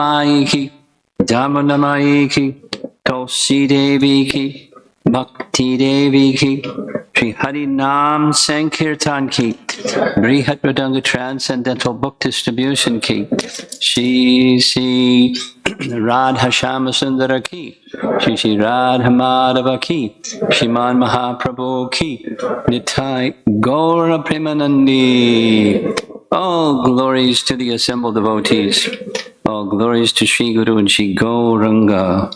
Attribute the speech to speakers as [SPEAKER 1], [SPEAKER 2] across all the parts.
[SPEAKER 1] Ki, Dhammanamai Ki, Tulsi Devi Ki, Bhakti Devi Ki, Sri Hari Nam Sankirtan Ki, Brihat Radanga Transcendental Book Distribution Ki, Shri Radha Shama Sundara Ki, Shri Radha Madhava Ki, Shriman Mahaprabhu Ki, Nitai Gaura Premanandi. All glories to the assembled devotees. All glories to Sri Guru and Sri Gauranga.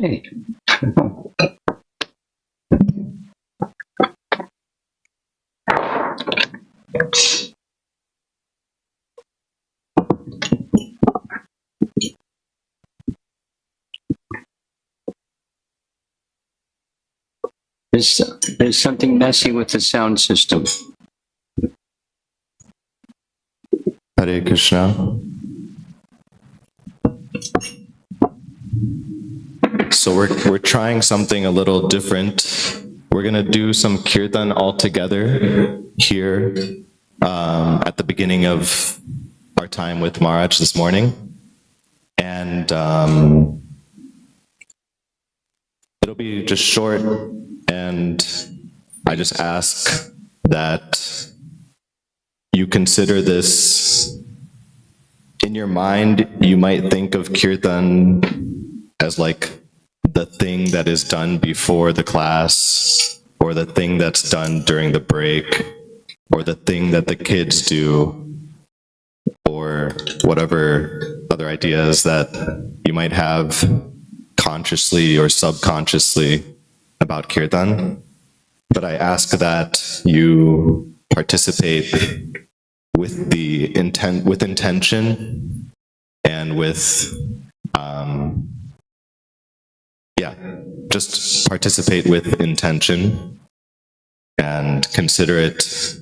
[SPEAKER 1] Hey. There's something messy with the sound system.
[SPEAKER 2] Hare Krishna. So we're trying something a little different. We're gonna do some kirtan all together here at the beginning of our time with Maharaj this morning. And it'll be just short, and I just ask that you consider this in your mind. You might think of kirtan as like the thing that is done before the class, or the thing that's done during the break, or the thing that the kids do, or whatever other ideas that you might have consciously or subconsciously about kirtan. But I ask that you participate with the with intention, and with just participate with intention and consider it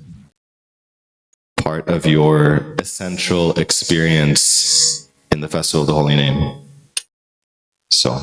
[SPEAKER 2] part of your essential experience in the Festival of the Holy Name. So.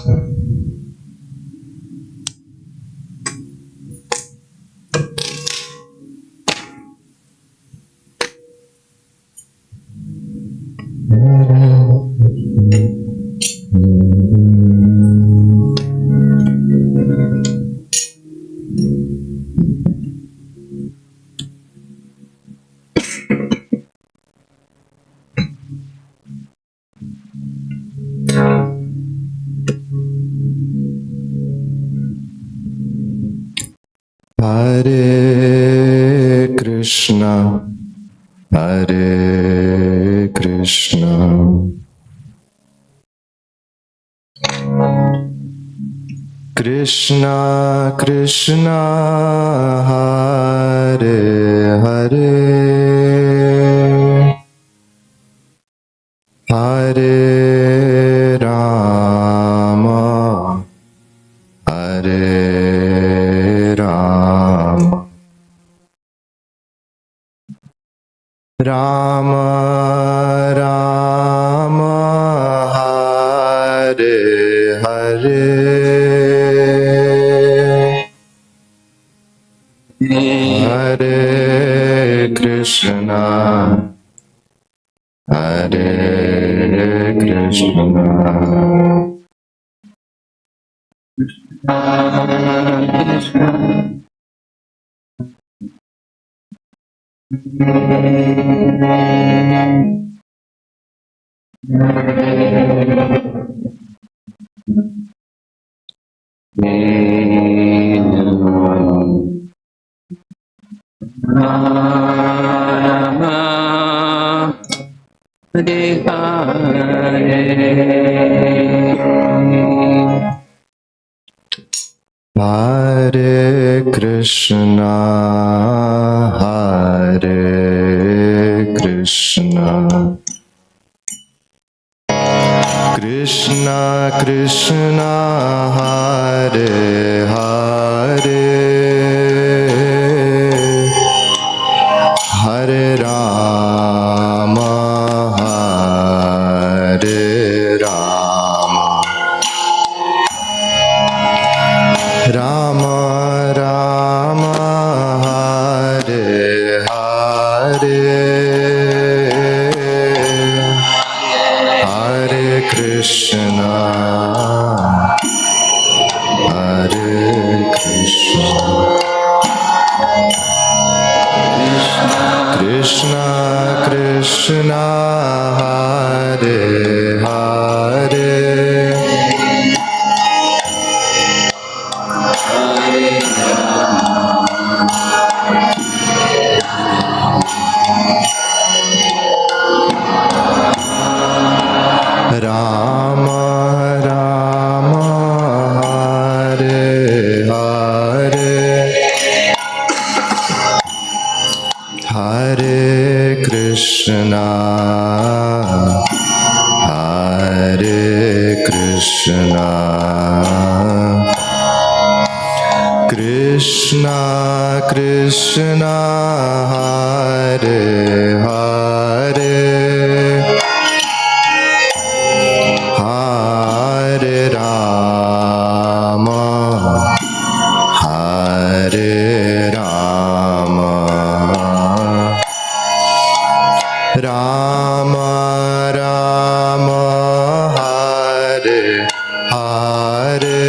[SPEAKER 2] Hare Krishna, Hare Krishna, Krishna Krishna, Hare Hare, Hare Rama, Hare Rama, Rama Rama, Hare Hare, Hare Krishna, Hare Krishna, Hare Krishna, Hare Krishna, Krishna Krishna, Hare Hare, Krishna Krishna Hare Hare Rama Rama Hare Hare Hare Krishna Krishna Krishna Hare Hare Hare Rama Hare Rama Rama Rama Hare Hare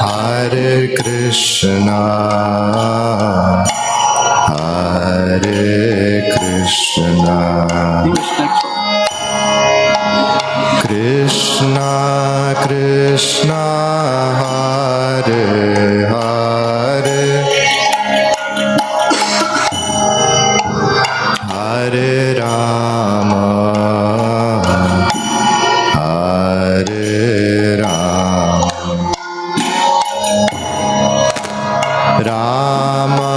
[SPEAKER 2] Hare Krishna Hare Krishna Krishna Krishna Hare Hare Hare Rama Hare Rama Rama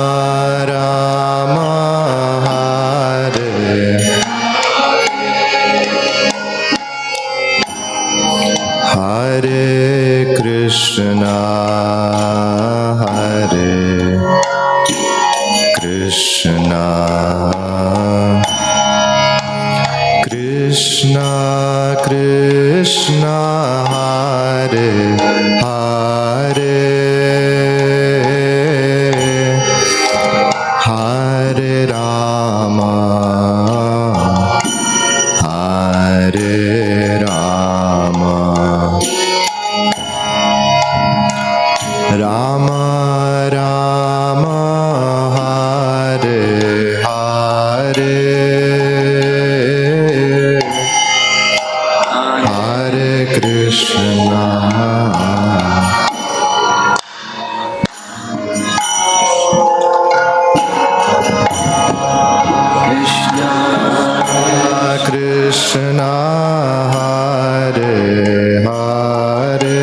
[SPEAKER 2] Rama Hare Hare Krishna Hare Krishna Krishna Krishna Hare Hare Hare Rama Hare Rama Rama Rama Hare Hare Hare Krishna Krishna Hare Hare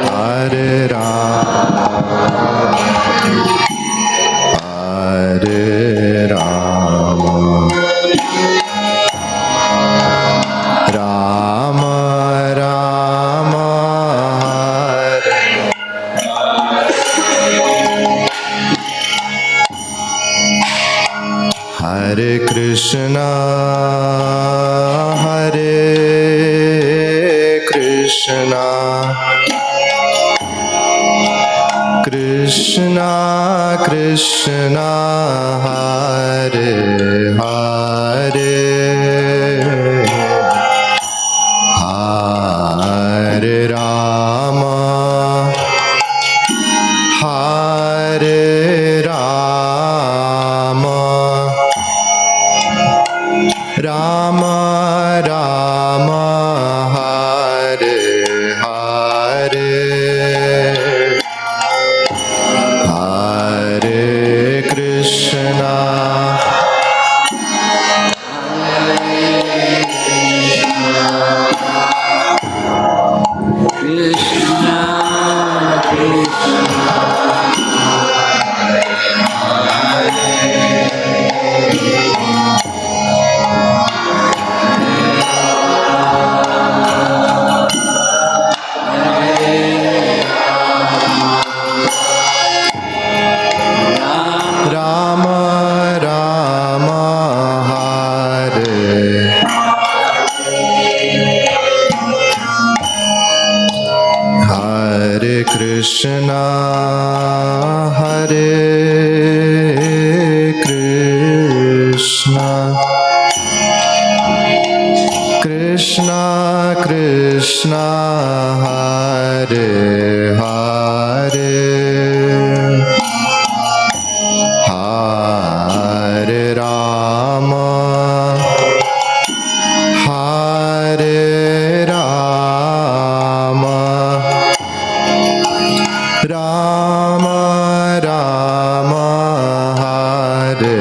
[SPEAKER 2] Hare Rama Hare Rama Rama Rama Hare Krishna Hare Krishna Krishna Krishna Hare Hare Hare Rama Hare Rama Rama Rama Hare Hare Hare Krishna Krishna Hare Krishna Krishna Krishna Hare Hare Hare Rama Hare Rama Rama Rama Hare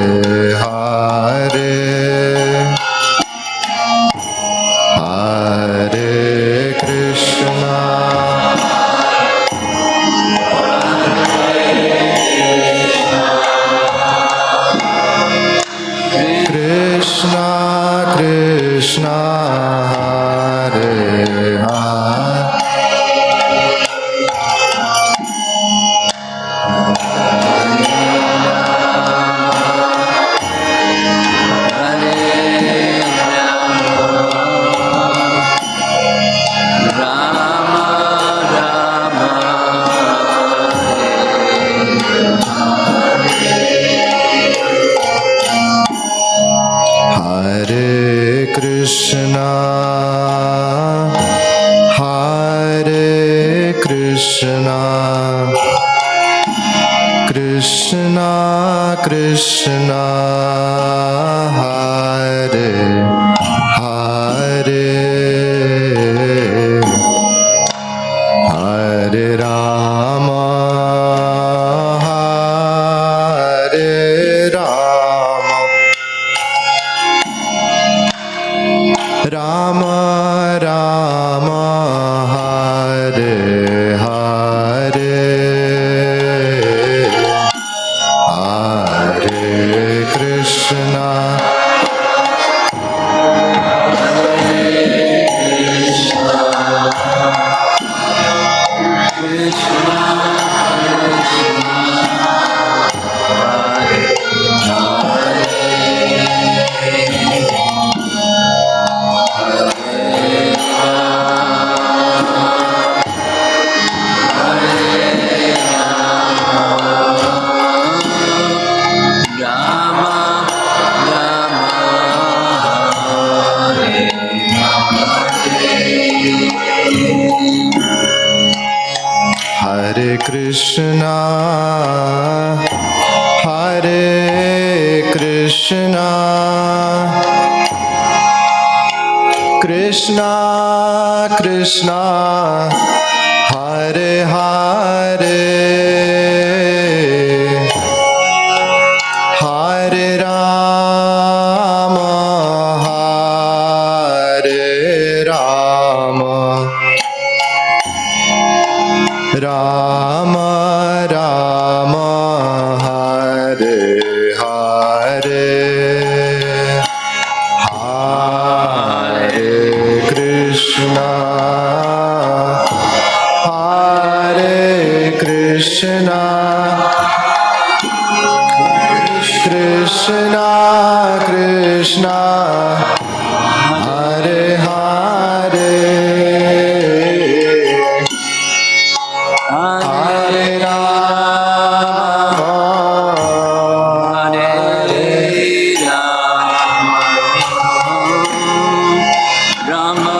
[SPEAKER 2] Hare Hare Krishna Krishna Krishna Hare Hare Hare Krishna Hare Krishna Krishna Krishna Hare Hare Hare Rama Hare Rama Rama Rama Hare Hare Hare Krishna Hare Krishna Hare Krishna Krishna Krishna Hare Hare Hare Rama Hare Rama Rama Rama Hare Hare Hare Krishna Hare Krishna Krishna Krishna Hare Hare Hare Rama Hare
[SPEAKER 1] Rama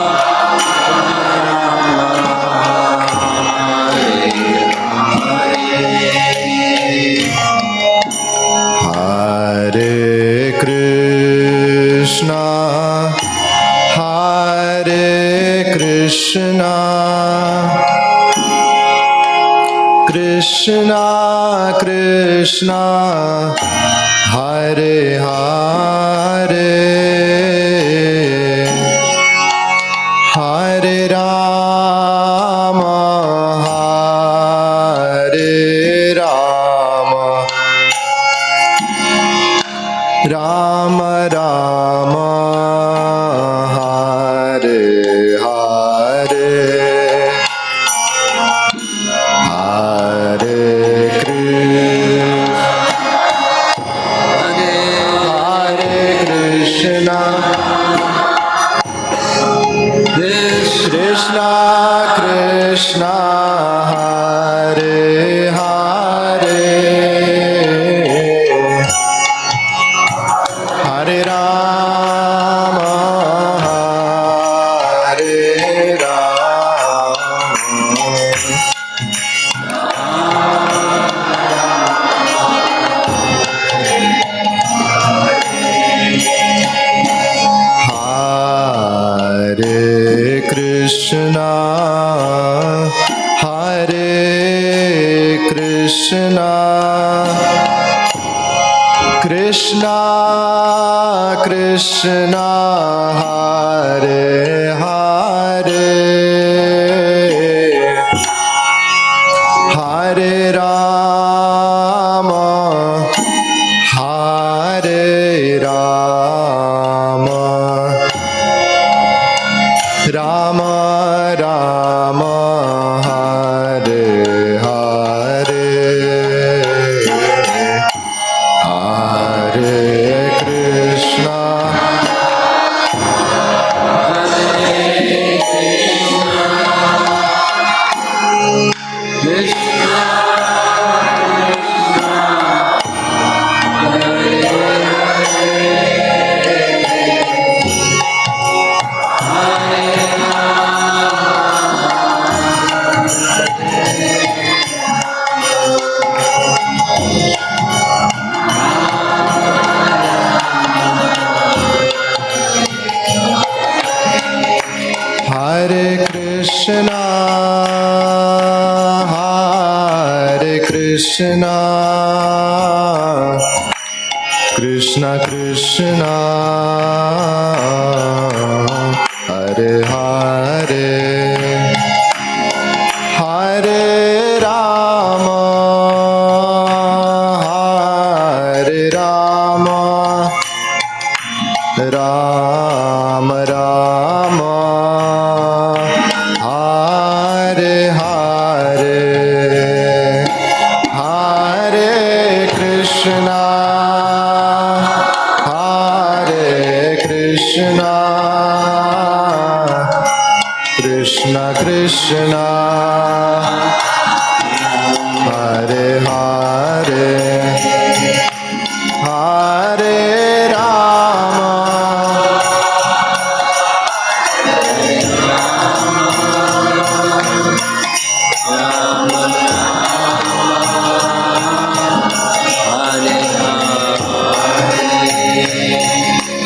[SPEAKER 2] Hare Krishna Hare Krishna Krishna Krishna Hare Hare Hare Rama Hare Rama Rama Rama Hare Hare Hare Krishna Krishna, Hare Hare, Hare Rama, Hare Rama, Rama Rama, Hare Hare, Hare Krishna, Hare Krishna, Hare Krishna, Krishna Krishna, Hare Hare, Hare Rama, Hare Rama, Rama Rama, Hare Hare, Hare Krishna, Hare Krishna, Krishna Krishna, Hare Hare, Hare Rama,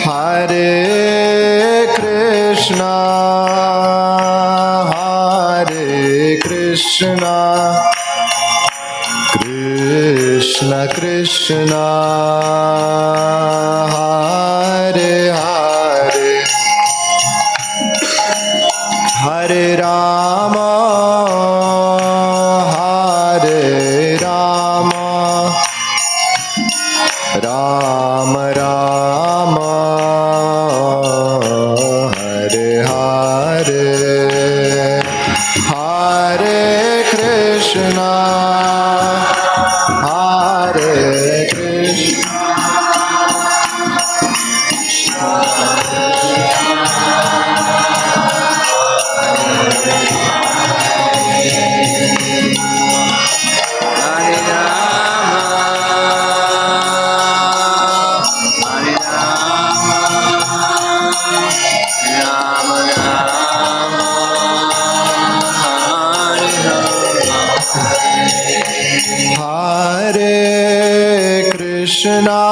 [SPEAKER 2] Hare Krishna, Hare Krishna, Krishna Krishna, Hare Hare, Hare Rama, Hare Rama, Rama Rama, Hare Hare, Hare Krishna, Hare Krishna,
[SPEAKER 1] Hare Rama, Hare Rama, Rama Rama, Hare Hare.
[SPEAKER 2] Hare Krishna,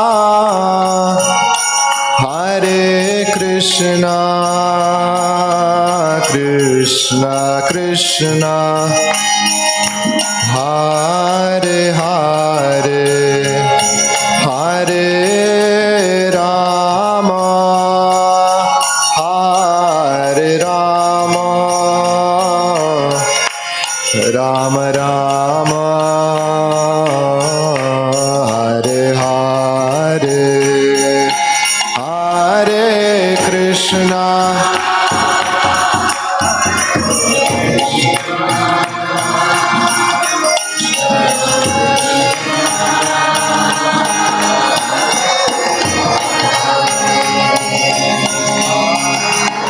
[SPEAKER 2] Hare Krishna, Krishna Krishna, Hare Hare, Hare Rama, Hare Rama, Rama Rama, Hare Hare, Hare Krishna,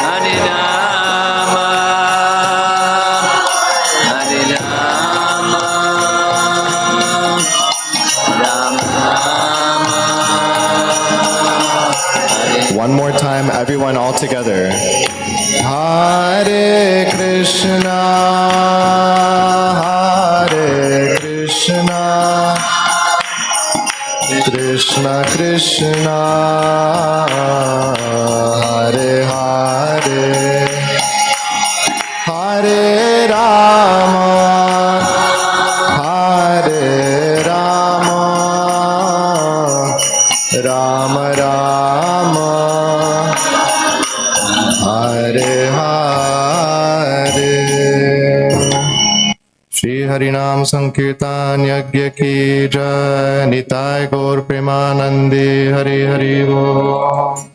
[SPEAKER 1] Hare Rama, Hare Rama, Rama Rama, Hare.
[SPEAKER 2] One more time, everyone all together. Hare Krishna, Hare Krishna, Krishna Krishna, Hare Hare, Hare Rama, Hare Rama, Rama Rama, Shri Harinam Sankirtan Yagya Ki Jai, Nitai Gaur Premanandi, Hari Hari Bo.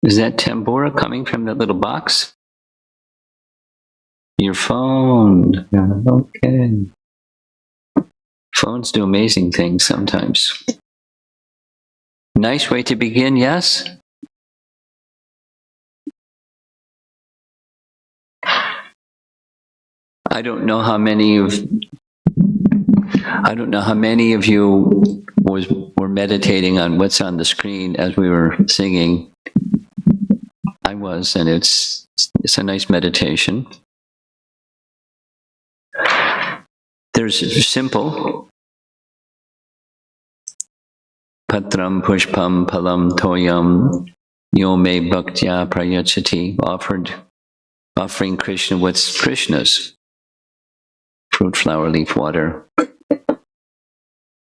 [SPEAKER 1] Is that tambura coming from that little box? Your phone. Yeah, okay. Phones do amazing things sometimes. Nice way to begin, yes? I don't know how many of you were meditating on what's on the screen as we were singing. I was, and it's a nice meditation. There's simple. Patram pushpam palam toyam yome bhaktya prayachati, offering Krishna what's Krishna's. Fruit, flower, leaf, water.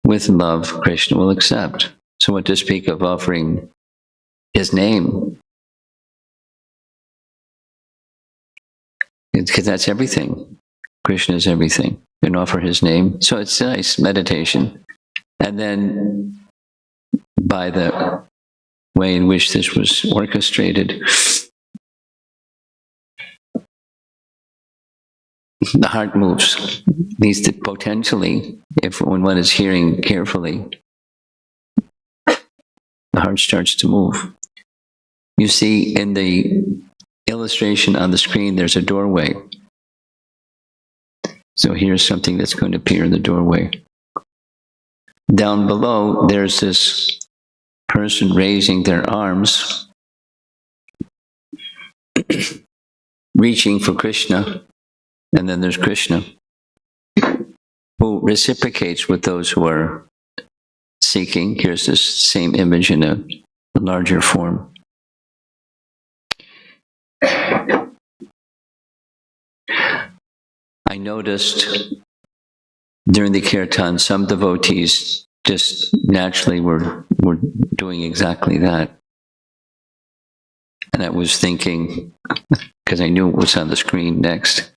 [SPEAKER 1] With love, Krishna will accept. So what to speak of offering his name? Because that's everything. Krishna is everything. And offer his name. So it's a nice meditation. And then, by the way in which this was orchestrated, the heart moves. At least potentially, when one is hearing carefully, the heart starts to move. You see, in the illustration on the screen, there's a doorway. So here's something that's going to appear in the doorway. Down below, there's this person raising their arms, reaching for Krishna, and then there's Krishna, who reciprocates with those who are seeking. Here's this same image in a larger form. I noticed during the kirtan, some devotees just naturally were doing exactly that. And I was thinking, because I knew it was on the screen next,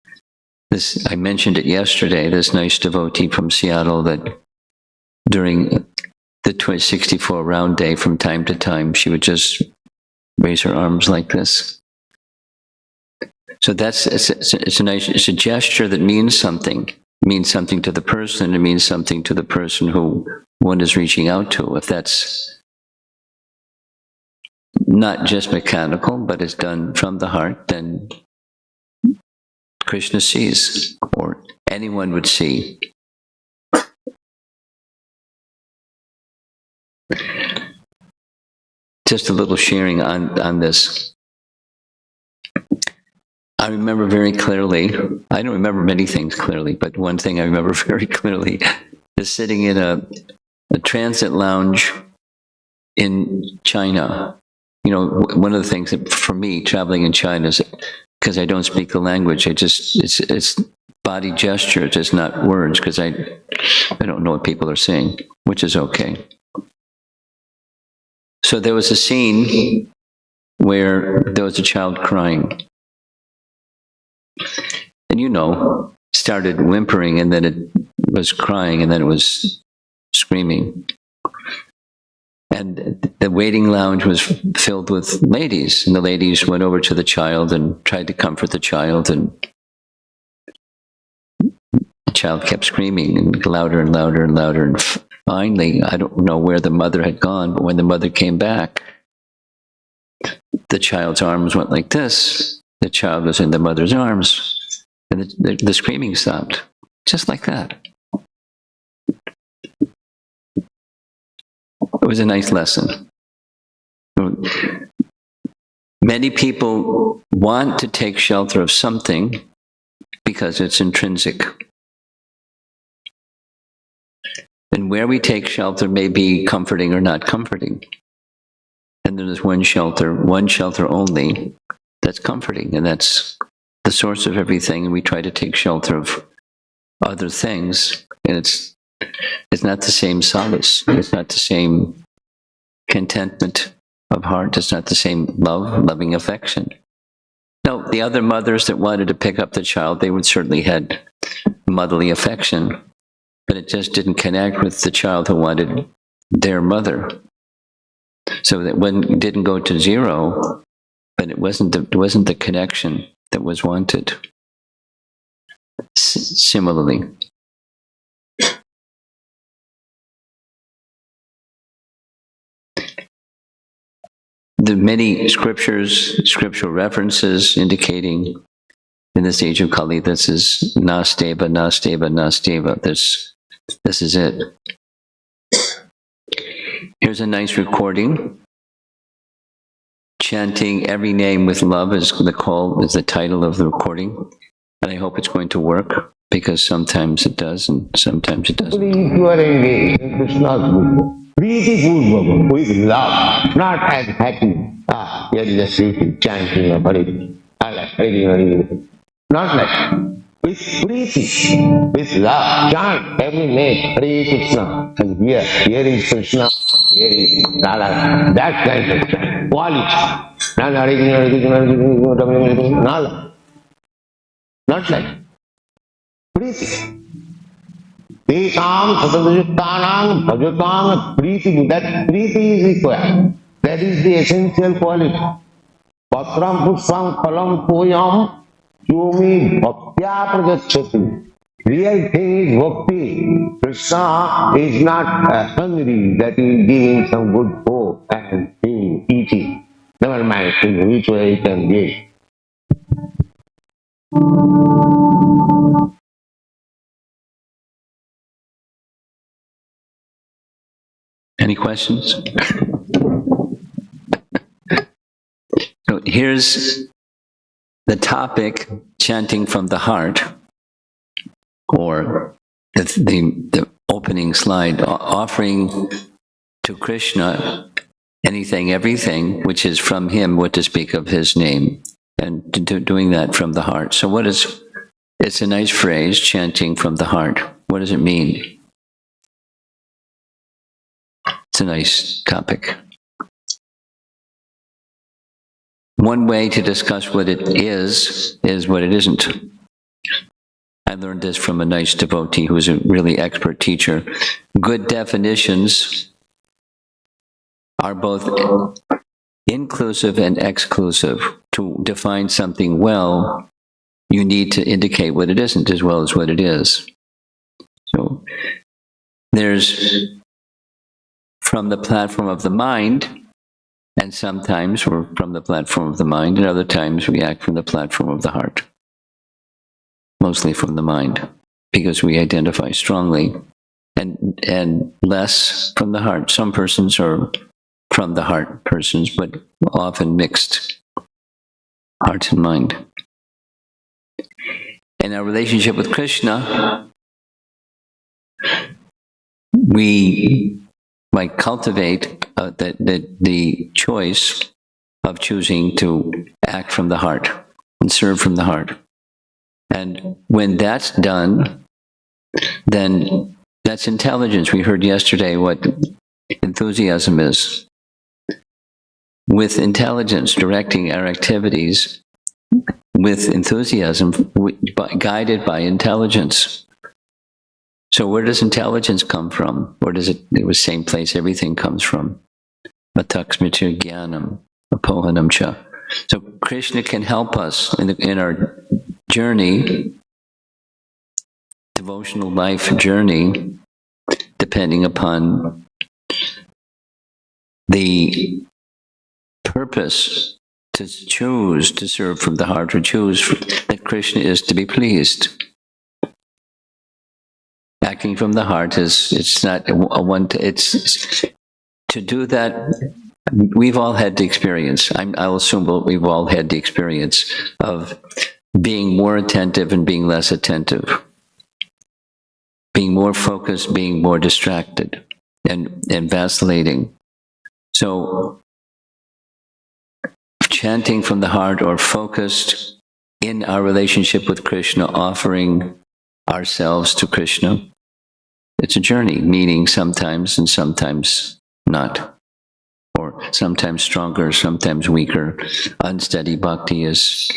[SPEAKER 1] I mentioned it yesterday, this nice devotee from Seattle that during the 64 round day, from time to time, she would just raise her arms like this. So it's a gesture that means something. It means something to the person. It means something to the person who one is reaching out to. If that's not just mechanical, but it's done from the heart, then Krishna sees, or anyone would see. Just a little sharing on this. I remember very clearly, I don't remember many things clearly, but one thing I remember very clearly is sitting in a transit lounge in China. You know, one of the things that for me, traveling in China is because I don't speak the language, it's body gesture, it's not words, because I don't know what people are saying, which is okay. So there was a scene where there was a child crying. And started whimpering, and then it was crying, and then it was screaming. And the waiting lounge was filled with ladies, and the ladies went over to the child and tried to comfort the child, and the child kept screaming and louder and louder and louder. And finally, I don't know where the mother had gone, but when the mother came back, the child's arms went like this. The child was in the mother's arms, and the screaming stopped, just like that. It was a nice lesson. Many people want to take shelter of something because it's intrinsic. And where we take shelter may be comforting or not comforting. And then there's one shelter only, that's comforting, and that's the source of everything, and we try to take shelter of other things, and it's not the same solace. It's not the same contentment of heart. It's not the same loving affection. No, the other mothers that wanted to pick up the child, they would certainly had motherly affection, but it just didn't connect with the child who wanted their mother. So that when it didn't go to zero, but it wasn't the connection that was wanted. Similarly. The many scriptural references indicating in this age of Kali, this is nasteva, nasteva, nasteva. This is it. Here's a nice recording. Chanting every name with love is the title of the recording. And I hope it's going to work, because sometimes it does and sometimes it doesn't.
[SPEAKER 3] You are engaged in Krishna's book. Preeti Purvaka, with love, not as happy. Here is a Sriti chanting of Hare. Not like with Preeti, with love, chant every name, Hare Krishna. And here is Krishna, here is Radha. That kind of chant, quality. Not Hare Krishna, not like Preeti. Tekam satadayuttanam bhajatam preeti. That preeti is required. That is the essential quality. Patram pushpam phalam toyam yomi bhaktya prajachati. Real thing is bhakti. Krishna is not hungry that he is giving some good food and eating. Never mind in which way he can give.
[SPEAKER 1] Any questions? So here's the topic, chanting from the heart, or the opening slide, offering to Krishna anything, everything, which is from him, what to speak of his name, and doing that from the heart. So it's a nice phrase, chanting from the heart. What does it mean? It's a nice topic. One way to discuss what it is what it isn't. I learned this from a nice devotee who is a really expert teacher. Good definitions are both inclusive and exclusive. To define something well, you need to indicate what it isn't as well as what it is. So there's from the platform of the mind, and sometimes we're from the platform of the mind, and other times we act from the platform of the heart. Mostly from the mind, because we identify strongly, and less from the heart. Some persons are from the heart persons, but often mixed heart and mind. In our relationship with Krishna, we might cultivate the choice of choosing to act from the heart and serve from the heart. And when that's done, then that's intelligence. We heard yesterday what enthusiasm is. With intelligence, directing our activities with enthusiasm, guided by intelligence. So where does intelligence come from? Where does it was same place everything comes from. Mataksmita jnanam, FOHN cha. So Krishna can help us in our journey, devotional life journey, depending upon the purpose to choose to serve from the heart, or choose that Krishna is to be pleased. Acting from the heart it's not a one. It's to do that. We've all had the experience. I'll assume we've all had the experience of being more attentive and being less attentive, being more focused, being more distracted, and vacillating. So chanting from the heart or focused in our relationship with Krishna, offering ourselves to Krishna. It's a journey, meeting sometimes and sometimes not, or sometimes stronger, sometimes weaker. Unsteady bhakti is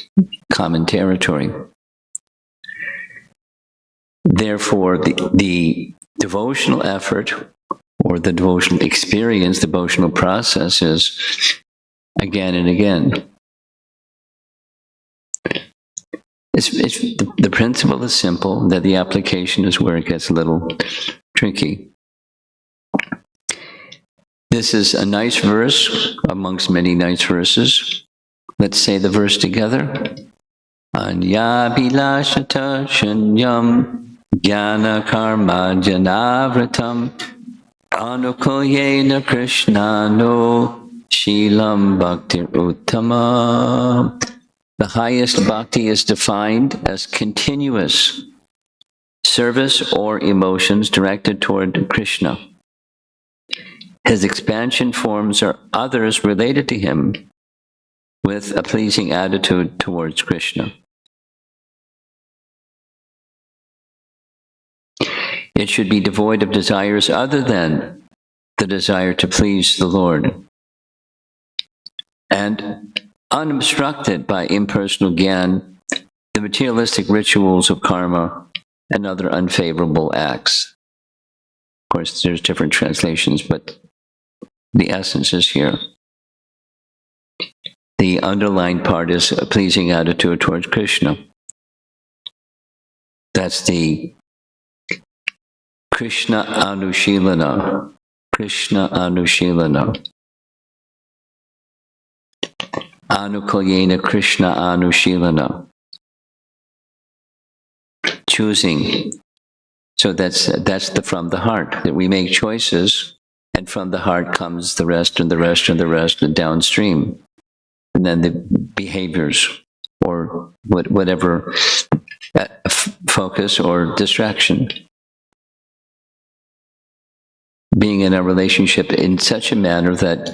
[SPEAKER 1] common territory. Therefore, the devotional effort or the devotional experience, devotional process is again and again. The principle is simple, that the application is where it gets a little tricky. This is a nice verse amongst many nice verses. Let's say the verse together. Anyabhilashata shanyam jnana karma janavratam anukulyena krishnano shilam bhaktir uttama. The highest bhakti is defined as continuous service or emotions directed toward Krishna. His expansion forms are others related to him with a pleasing attitude towards Krishna. It should be devoid of desires other than the desire to please the Lord, and unobstructed by impersonal gyan, the materialistic rituals of karma, and other unfavorable acts. Of course, there's different translations, but the essence is here. The underlying part is a pleasing attitude towards Krishna. That's the Krishna Anushilana. Krishna Anushilana. Anukulyena Krishna Anushilana. Choosing. So that's from the heart, that we make choices, and from the heart comes the rest and the rest and the rest and downstream. And then the behaviors or whatever focus or distraction. Being in a relationship in such a manner that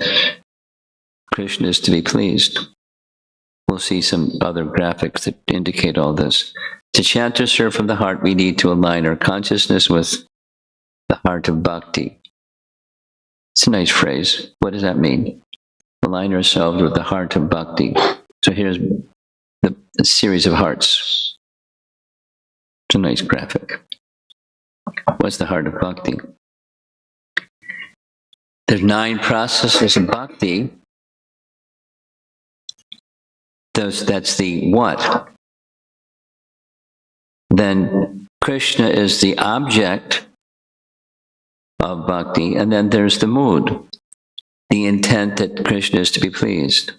[SPEAKER 1] Krishna is to be pleased. We'll see some other graphics that indicate all this. To chant or serve from the heart, we need to align our consciousness with the heart of bhakti. It's a nice phrase. What does that mean? Align ourselves with the heart of bhakti. So here's the series of hearts. It's a nice graphic. What's the heart of bhakti? There's 9 processes of bhakti. That's the what. Then Krishna is the object of bhakti, and then there's the mood, the intent that Krishna is to be pleased.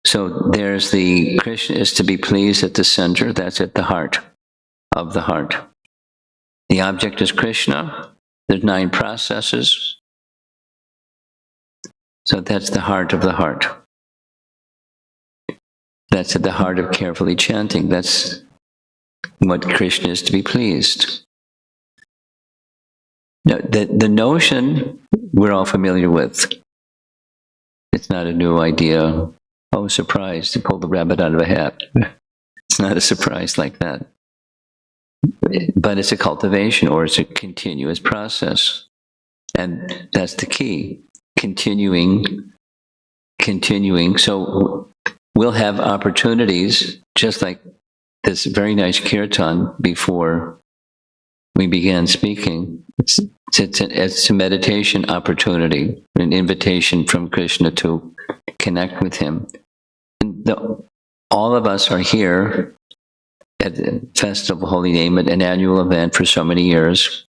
[SPEAKER 1] So there's the Krishna is to be pleased at the center, that's at the heart of the heart. The object is Krishna. There's 9 processes. So that's the heart of the heart. That's at the heart of carefully chanting. That's what Krishna is to be pleased. Now, the notion we're all familiar with. It's not a new idea. Oh, surprise, to pull the rabbit out of a hat. It's not a surprise like that. But it's a cultivation, or it's a continuous process. And that's the key. Continuing. So we'll have opportunities, just like this very nice kirtan before we began speaking. It's a meditation opportunity, an invitation from Krishna to connect with him. And all of us are here at the Festival of Holy Name, an annual event for so many years,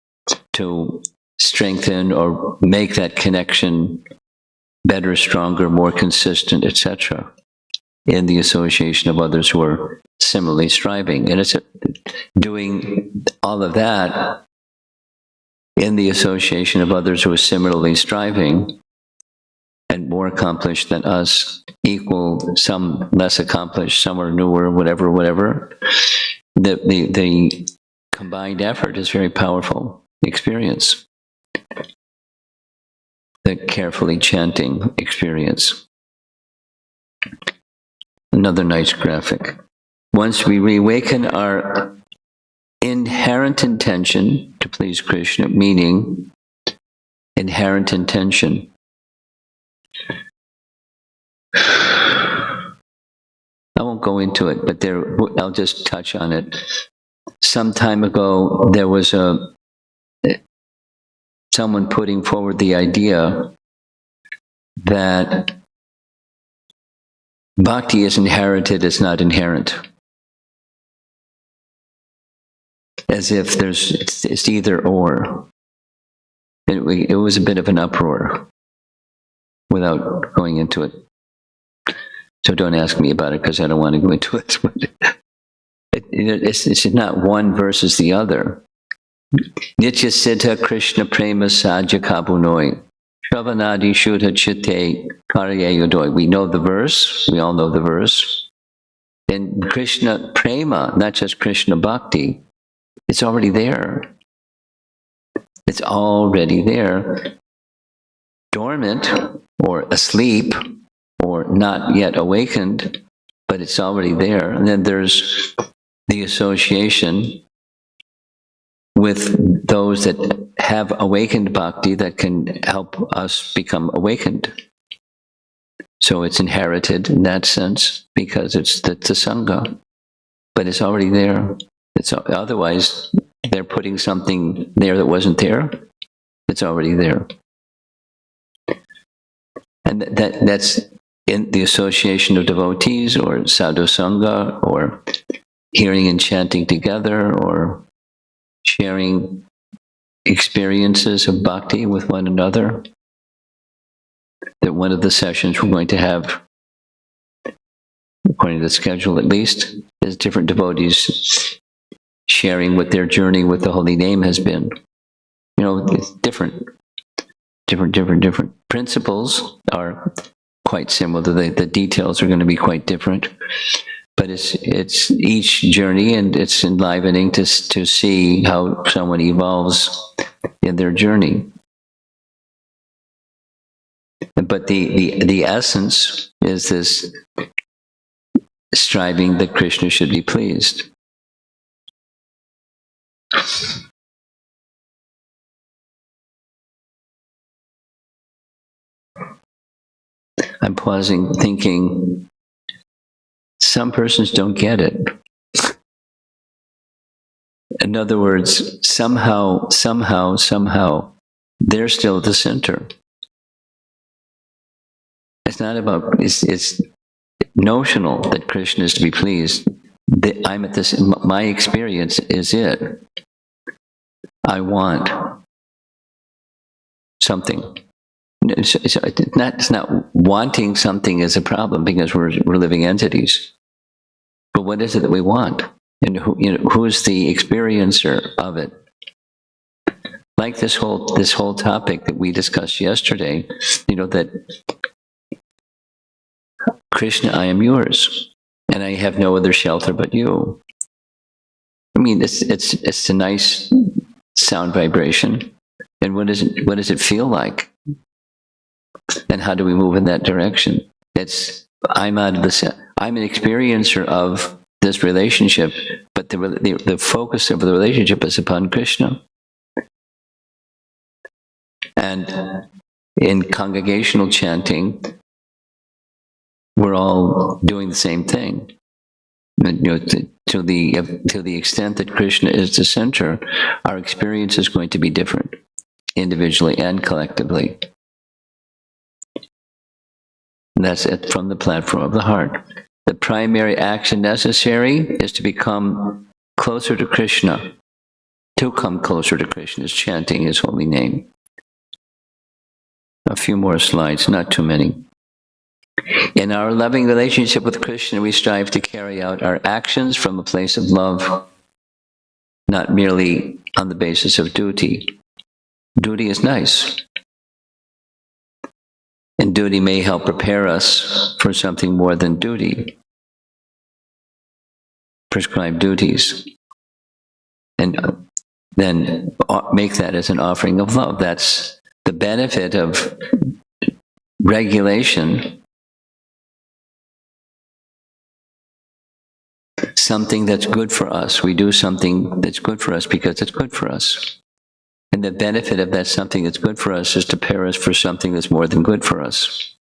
[SPEAKER 1] to strengthen or make that connection better, stronger, more consistent, etc., in the association of others who are similarly striving. And it's doing all of that in the association of others who are similarly striving and more accomplished than us, equal, some less accomplished, some are newer, whatever. The combined effort is very powerful experience. The carefully chanting experience. Another nice graphic. Once we reawaken our inherent intention to please Krishna, meaning inherent intention. I won't go into it, but I'll just touch on it. Some time ago, there was someone putting forward the idea that bhakti is inherited, it's not inherent. As if it's either or. It was a bit of an uproar without going into it. So don't ask me about it because I don't want to go into it. It's not one versus the other. Nitya siddha Krishna prema sadhya kabunoi. Shravanadi shuddha chitte karye yodoi. We know the verse. We all know the verse. And Krishna prema, not just Krishna bhakti, it's already there. It's already there. Dormant or asleep or not yet awakened, but it's already there. And then there's the association with those that have awakened bhakti that can help us become awakened. So it's inherited in that sense because it's the sangha, but it's already there. Otherwise, they're putting something there that wasn't there. It's already there. And that's in the association of devotees or sadhu sangha or hearing and chanting together or sharing experiences of bhakti with one another. That one of the sessions we're going to have, according to the schedule at least, is different devotees sharing what their journey with the holy name has been. You know, it's different principles are quite similar. The details are going to be quite different, but it's each journey, and it's enlivening to see how someone evolves in their journey. But the essence is this striving that Krishna should be pleased. I'm pausing, thinking, some persons don't get it. In other words, somehow, they're still at the center. It's not about, it's notional that Krishna is to be pleased. I'm at this, my experience is it. I want something. It's not wanting something is a problem because we're living entities. But what is it that we want? And who is the experiencer of it? Like this whole topic that we discussed yesterday, that Krishna, I am yours, and I have no other shelter but you. I mean, it's a nice sound vibration. And what does it feel like? And how do we move in that direction? I'm an experiencer of this relationship, but the focus of the relationship is upon Krishna. And in congregational chanting, we're all doing the same thing. To the extent that Krishna is the center, our experience is going to be different, individually and collectively. And that's it from the platform of the heart. The primary action necessary is to become closer to Krishna. To come closer to Krishna is chanting his holy name. A few more slides, not too many. In our loving relationship with Krishna, we strive to carry out our actions from a place of love, not merely on the basis of duty. Duty is nice. And duty may help prepare us for something more than duty. Prescribed duties. And then make that as an offering of love. That's the benefit of regulation something that's good for us. We do something that's good for us because it's good for us. And the benefit of that something that's good for us is to prepare us for something that's more than good for us.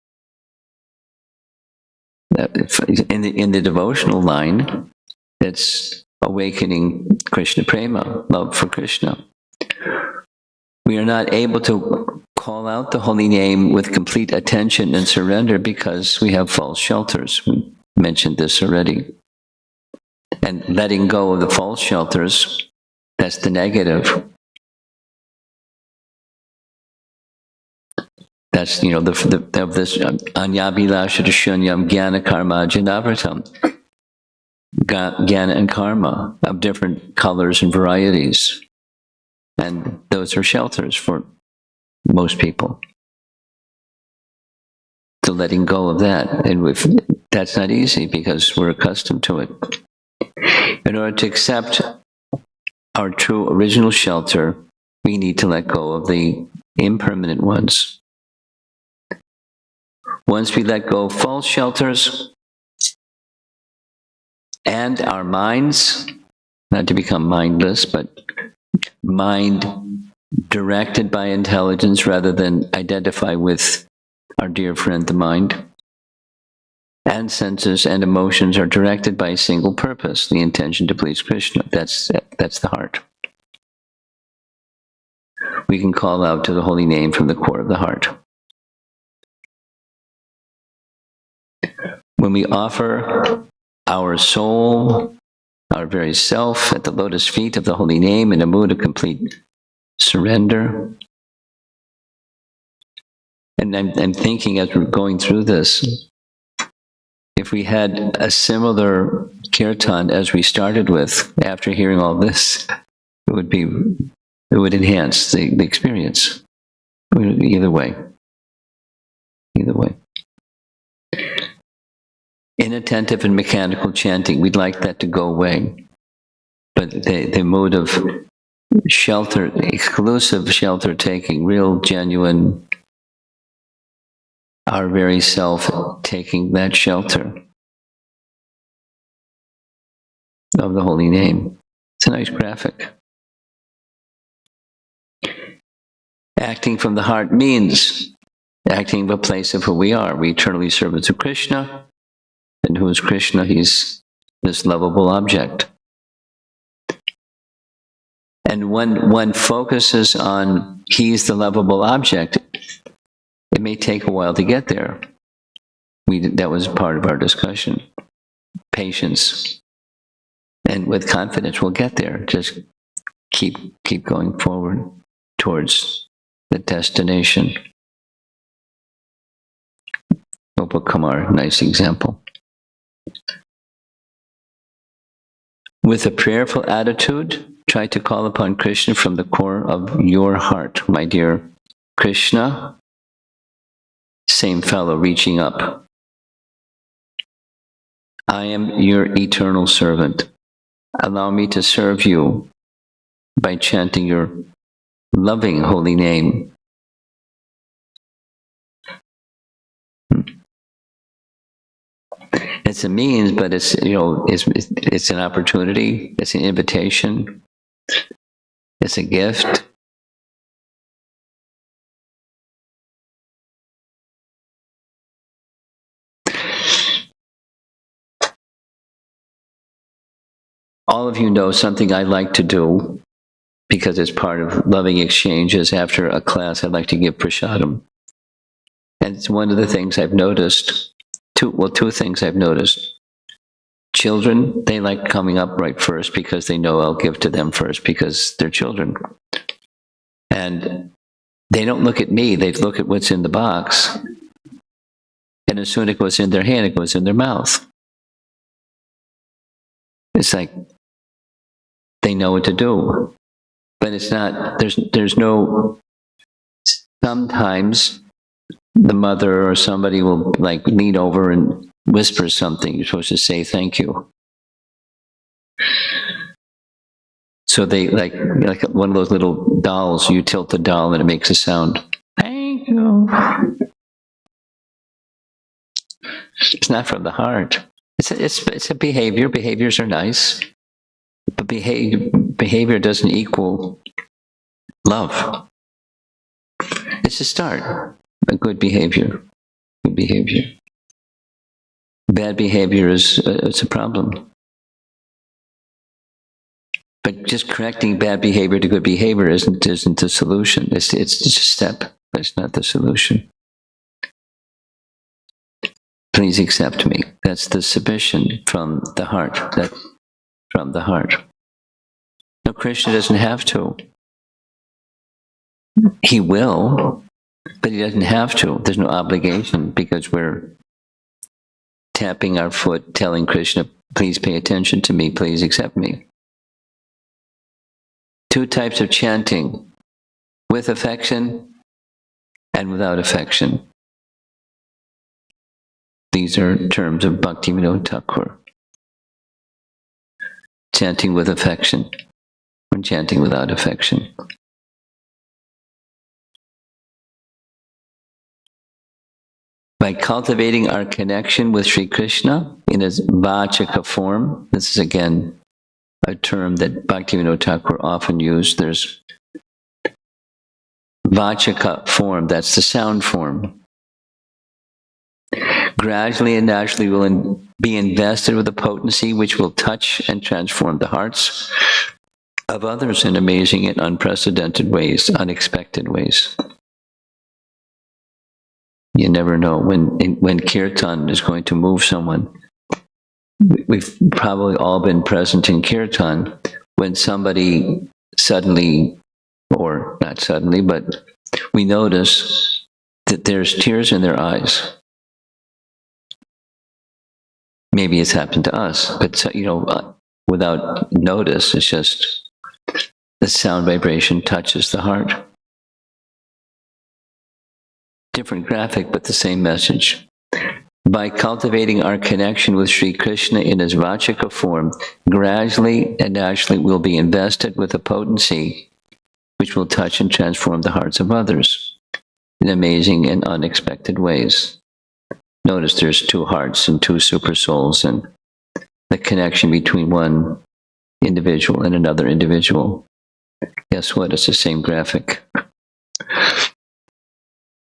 [SPEAKER 1] In the devotional line, that's awakening Krishna prema, love for Krishna. We are not able to call out the holy name with complete attention and surrender because we have false shelters. We mentioned this already. And letting go of the false shelters, that's the negative. That's, of this anyabhilasha shunyam jnana karma janavratam. Jnana and karma of different colors and varieties. And those are shelters for most people. So letting go of that. And that's not easy because we're accustomed to it. In order to accept our true original shelter, we need to let go of the impermanent ones. Once we let go of false shelters and our minds, not to become mindless, but mind directed by intelligence rather than identify with our dear friend, the mind, and senses and emotions are directed by a single purpose, the intention to please Krishna. That's the heart. We can call out to the holy name from the core of the heart. When we offer our soul, our very self, at the lotus feet of the holy name in a mood of complete surrender, and I'm thinking as we're going through this, if we had a similar kirtan as we started with, after hearing all this, it would enhance the experience. Either way. Inattentive and mechanical chanting, we'd like that to go away. But the mode of shelter, exclusive shelter taking, real, genuine, our very self taking that shelter of the holy name. It's a nice graphic. Acting from the heart means acting from a place of who we are. We eternally servants of Krishna. And who is Krishna? He's this lovable object. And when one focuses on he's the lovable object, it may take a while to get there. That was part of our discussion. Patience. And with confidence, we'll get there. Just keep going forward towards the destination. Upakamar, nice example. With a prayerful attitude, try to call upon Krishna from the core of your heart. My dear Krishna, same fellow reaching up. I am your eternal servant. Allow me to serve you by chanting your loving holy name. It's a means, but it's an opportunity. It's an invitation. It's a gift. All of you know something I like to do because it's part of loving exchanges. After a class, I like to give prasadam. And it's one of the things I've noticed. Two things I've noticed. Children, they like coming up right first because they know I'll give to them first because they're children. And they don't look at me, they look at what's in the box. And as soon as it goes in their hand, it goes in their mouth. It's like they know what to do. But it's not, there's no, sometimes the mother or somebody will lean over and whisper something. You're supposed to say thank you. So they like one of those little dolls, you tilt the doll and it makes a sound. Thank you. It's not from the heart. It's a behavior. Behaviors are nice, but behavior doesn't equal love. It's a start. A good behavior. Good behavior. Bad behavior is it's a problem. But just correcting bad behavior to good behavior isn't the solution. It's just a step, but it's not the solution. Please accept me. That's the submission from the heart. That from the heart. No, Krishna doesn't have to. He will, but he doesn't have to. There's no obligation because we're tapping our foot, telling Krishna, please pay attention to me, please accept me. Two types of chanting, with affection and without affection. These are terms of Bhaktivinoda Thakur. Chanting with affection and chanting without affection. By cultivating our connection with Sri Krishna in his vachaka form, this is again a term that Bhaktivinoda Thakur often used. There's vachaka form, that's the sound form. Gradually and naturally will be invested with a potency which will touch and transform the hearts of others in amazing and unprecedented ways, unexpected ways. You never know when kirtan is going to move someone. We've probably all been present in kirtan when somebody suddenly, or not suddenly, but we notice that there's tears in their eyes. Maybe it's happened to us, but without notice, it's just the sound vibration touches the heart. Different graphic, but the same message. By cultivating our connection with Sri Krishna in his vachaka form, gradually and naturally we'll be invested with a potency which will touch and transform the hearts of others in amazing and unexpected ways. Notice there's two hearts and two super souls, and the connection between one individual and another individual. Guess what? It's the same graphic.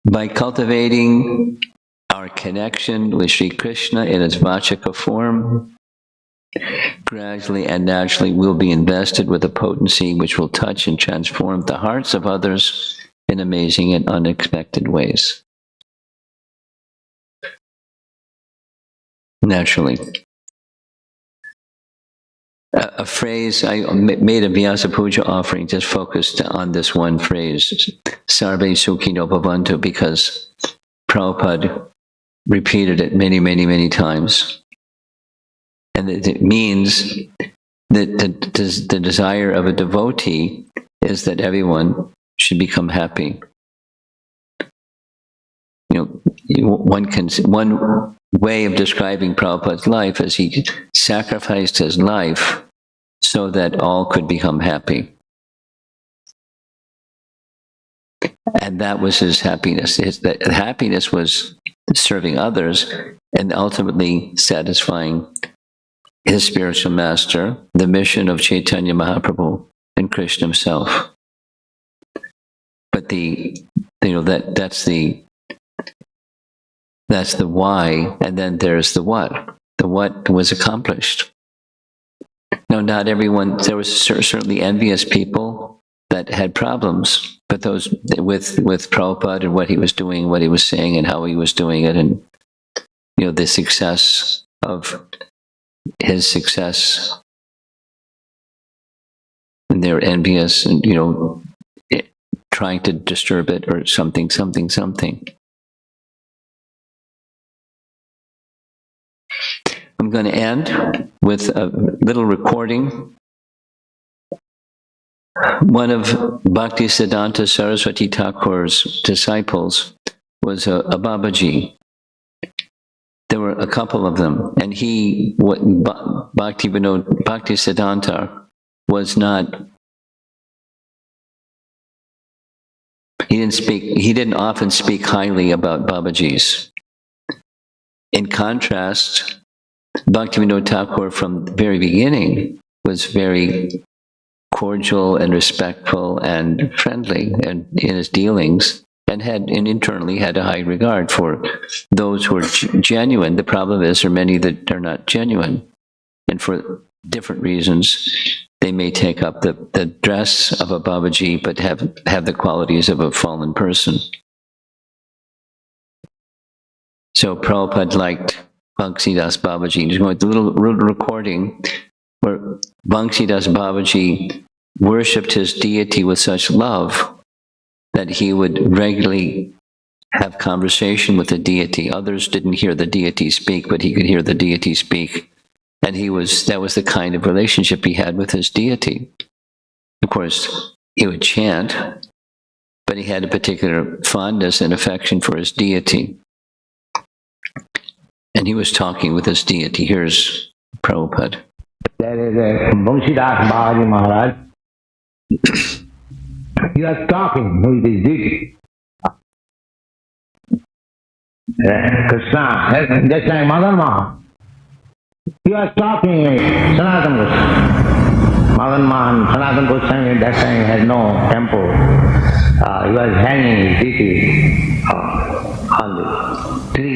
[SPEAKER 1] By cultivating our connection with Sri Krishna in its vachaka form, gradually and naturally we'll be invested with a potency which will touch and transform the hearts of others in amazing and unexpected ways. Naturally. A phrase, I made a Vyasa Puja offering just focused on this one phrase, Sarve Sukhino Bhavantu, because Prabhupada repeated it many, many, many times. And it means that the desire of a devotee is that everyone should become happy. One way of describing Prabhupada's life is he sacrificed his life so that all could become happy. And that was his happiness. His happiness was serving others and ultimately satisfying his spiritual master, the mission of Chaitanya Mahaprabhu and Krishna himself. But that's the why, and then there's the what. The what was accomplished. Now, not everyone, there was certainly envious people that had problems, but those with Prabhupada and what he was doing, what he was saying, and how he was doing it, and the success of his success, and they're envious and trying to disturb it or something. I'm going to end with a little recording. One of Bhaktisiddhanta Saraswati Thakur's disciples was a Babaji. There were a couple of them, and Bhaktisiddhanta was not. He didn't often speak highly about Babajis. In contrast, Bhaktivinoda Thakur from the very beginning was very cordial and respectful and friendly and in his dealings, and internally had a high regard for those who are genuine. The problem is there are many that are not genuine, and for different reasons they may take up the dress of a Babaji but have the qualities of a fallen person. So Prabhupada liked Bhanksidas Babaji. There's going to a little recording where Bhanksidas Babaji worshipped his deity with such love that he would regularly have conversation with the deity. Others didn't hear the deity speak, but he could hear the deity speak. And that was the kind of relationship he had with his deity. Of course, he would chant, but he had a particular fondness and affection for his deity. And he was talking with his deity. Here's Prabhupada.
[SPEAKER 3] There is a Bhanksidas Babaji Maharaj. He was talking with his deity. Krishna, just like Mother Mahan. He was talking with Sanatana Goswami. Mother Mahan, Sanatana Goswami at that time had no temple. He was hanging his deity on the tree.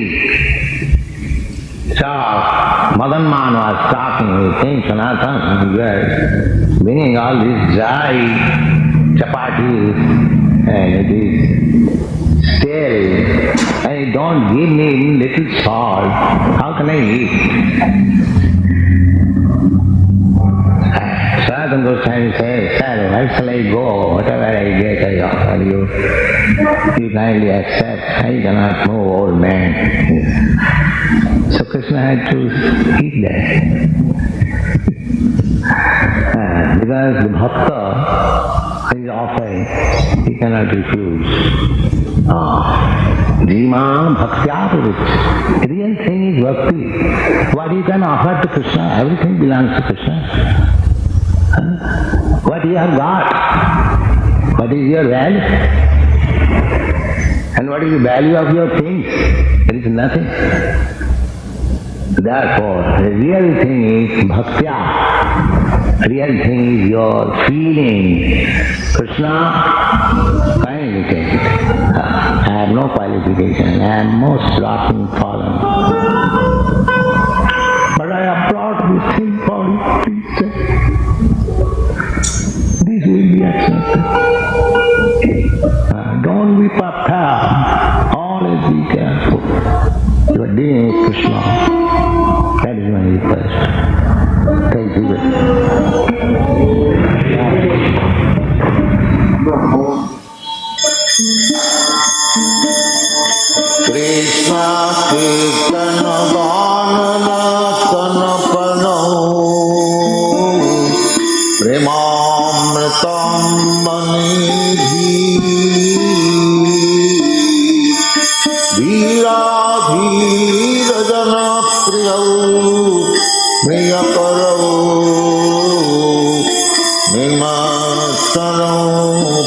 [SPEAKER 3] So, Madan Man was talking with King Sanatana. We were bringing all these dry chapatis and it is stale. And you don't give me little salt. How can I eat? Sanatana Goswami says, sir, where shall I go? Whatever I get, I offer you. You kindly accept. I cannot move, old man. So Krishna had to eat that. Because the bhakta is offering, he cannot refuse. Jima bhaktya. Real thing is bhakti. What you can offer to Krishna, everything belongs to Krishna. What you have got, what is your value? And what is the value of your things? There is nothing. Therefore, the real thing is bhaktya. Real thing is your feeling. Krishna, kindly take it. I have no qualification. I am most rotten fallen. But I applaud this thing for you, please say. This will be accepted. Don't be puffed up. Always be careful. You are dealing with Krishna. That is my request. Thank you. Krishna Kirtana Vanana Kanapano Premamritam Manidhi Veera Veera Jana Priyau Priyakarau Nimatsanau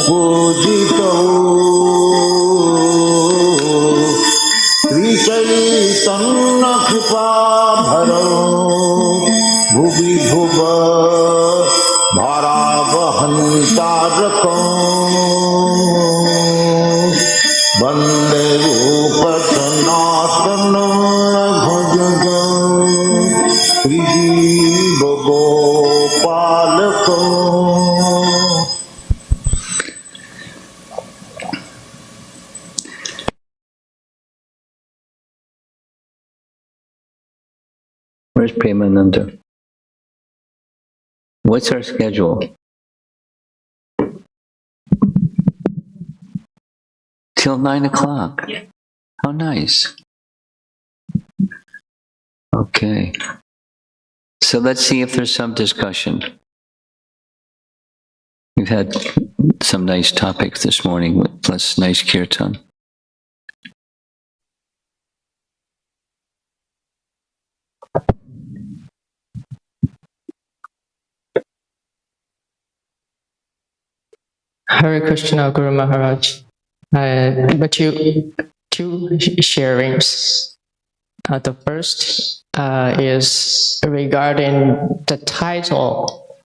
[SPEAKER 3] Pujitau Sri Chaitanya Kripa Bharau Bhuvi Bhuva Bharavahantarakam Vande Rupa Sanatana Bhajagam Sri Jiva Gopalakam.
[SPEAKER 1] Where's Premananda? What's our schedule? Till 9 o'clock. Yeah. How nice. Okay. So let's see if there's some discussion. We've had some nice topics this morning with plus nice kirtan.
[SPEAKER 4] Hare Krishna, Guru Maharaj. But two sharings. The first is regarding the title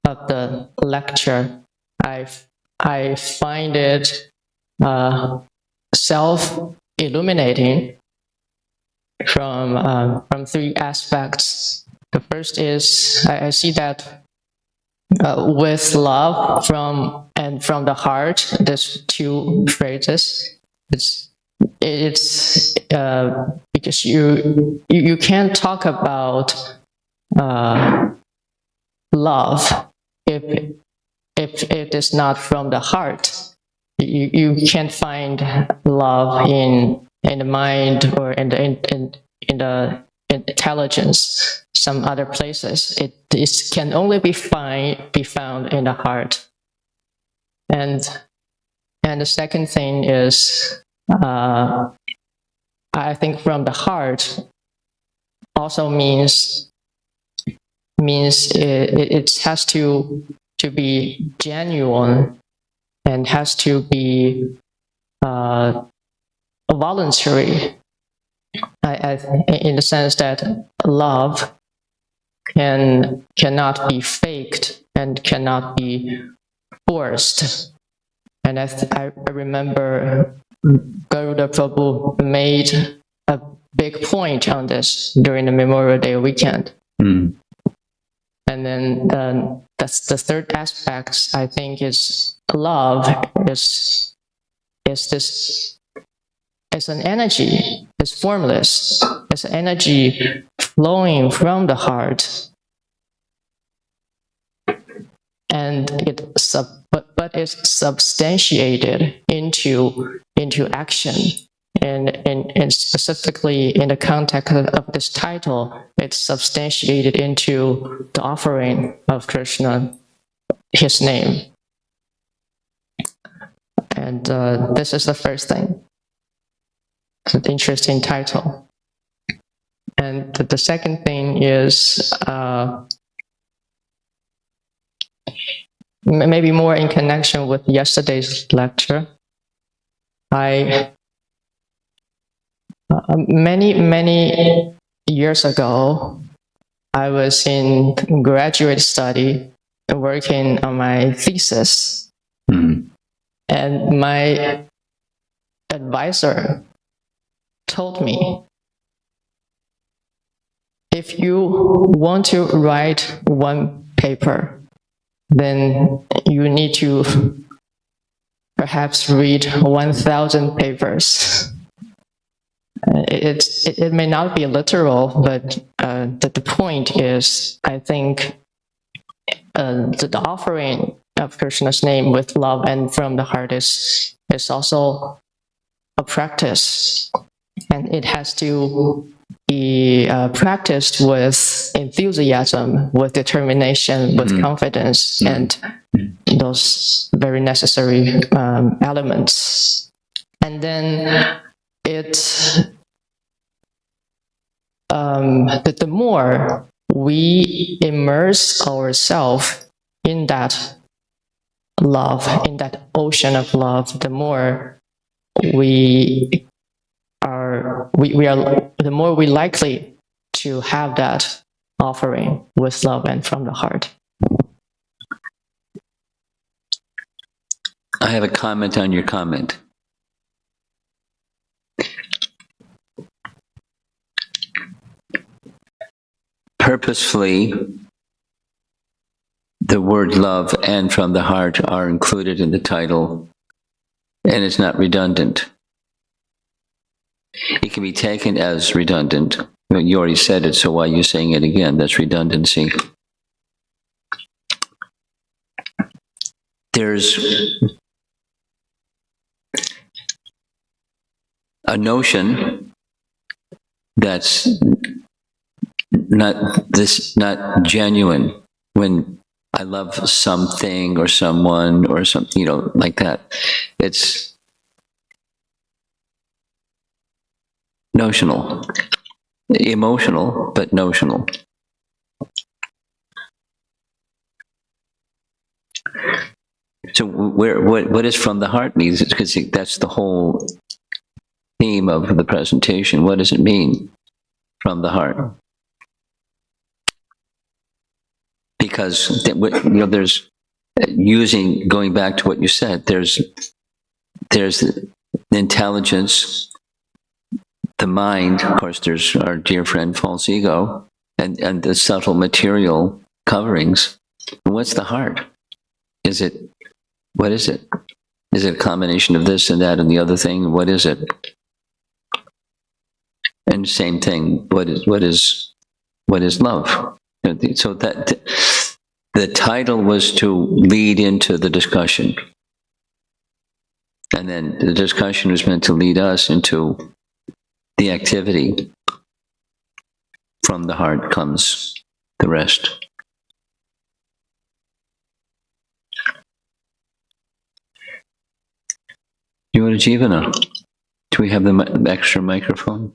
[SPEAKER 4] of the lecture. I find it self-illuminating from three aspects. The first is I see that with love from the heart, there's two phrases. It's because you can't talk about love if it is not from the heart. You can't find love in the mind or in the intelligence, some other places. It can only be found in the heart. And the second thing is, I think from the heart also means it has to be genuine and has to be voluntary. In the sense that love cannot be faked and cannot be forced. And I remember Garuda Prabhu made a big point on this during the Memorial Day weekend. And then that's the third aspect, I think, is love is this. It's an energy. It's formless. It's energy flowing from the heart, and but it's substantiated into action. And specifically in the context of this title, it's substantiated into the offering of Krishna, his name. And this is the first thing. It's an interesting title. And the second thing is maybe more in connection with yesterday's lecture. Many years ago, I was in graduate study working on my thesis. And my advisor told me, if you want to write one paper, then you need to perhaps read 1,000 papers. It may not be literal, but the point is, I think the offering of Krishna's name with love and from the heart is also a practice, and it has to be practiced with enthusiasm, with determination, with confidence, and those very necessary elements. And then the more we immerse ourselves in that love, in that ocean of love, the more we are the more we likely to have that offering with love and from the heart.
[SPEAKER 1] I have a comment on your comment. Purposefully, the word love and from the heart are included in the title, and it's not redundant. It can be taken as redundant. You already said it, so why are you saying it again? That's redundancy. There's a notion that's not genuine when I love something or someone or something, like that. It's notional, emotional, but notional. So what is from the heart means, because that's the whole theme of the presentation. What does it mean from the heart? Because there's going back to what you said, there's the intelligence, the mind, of course, there's our dear friend false ego, and the subtle material coverings. And what's the heart? What is it? Is it a combination of this and that and the other thing? What is it? And same thing, what is love? So that the title was to lead into the discussion. And then the discussion was meant to lead us into the activity. From the heart comes the rest. You want to Jivana? Do we have the extra microphone?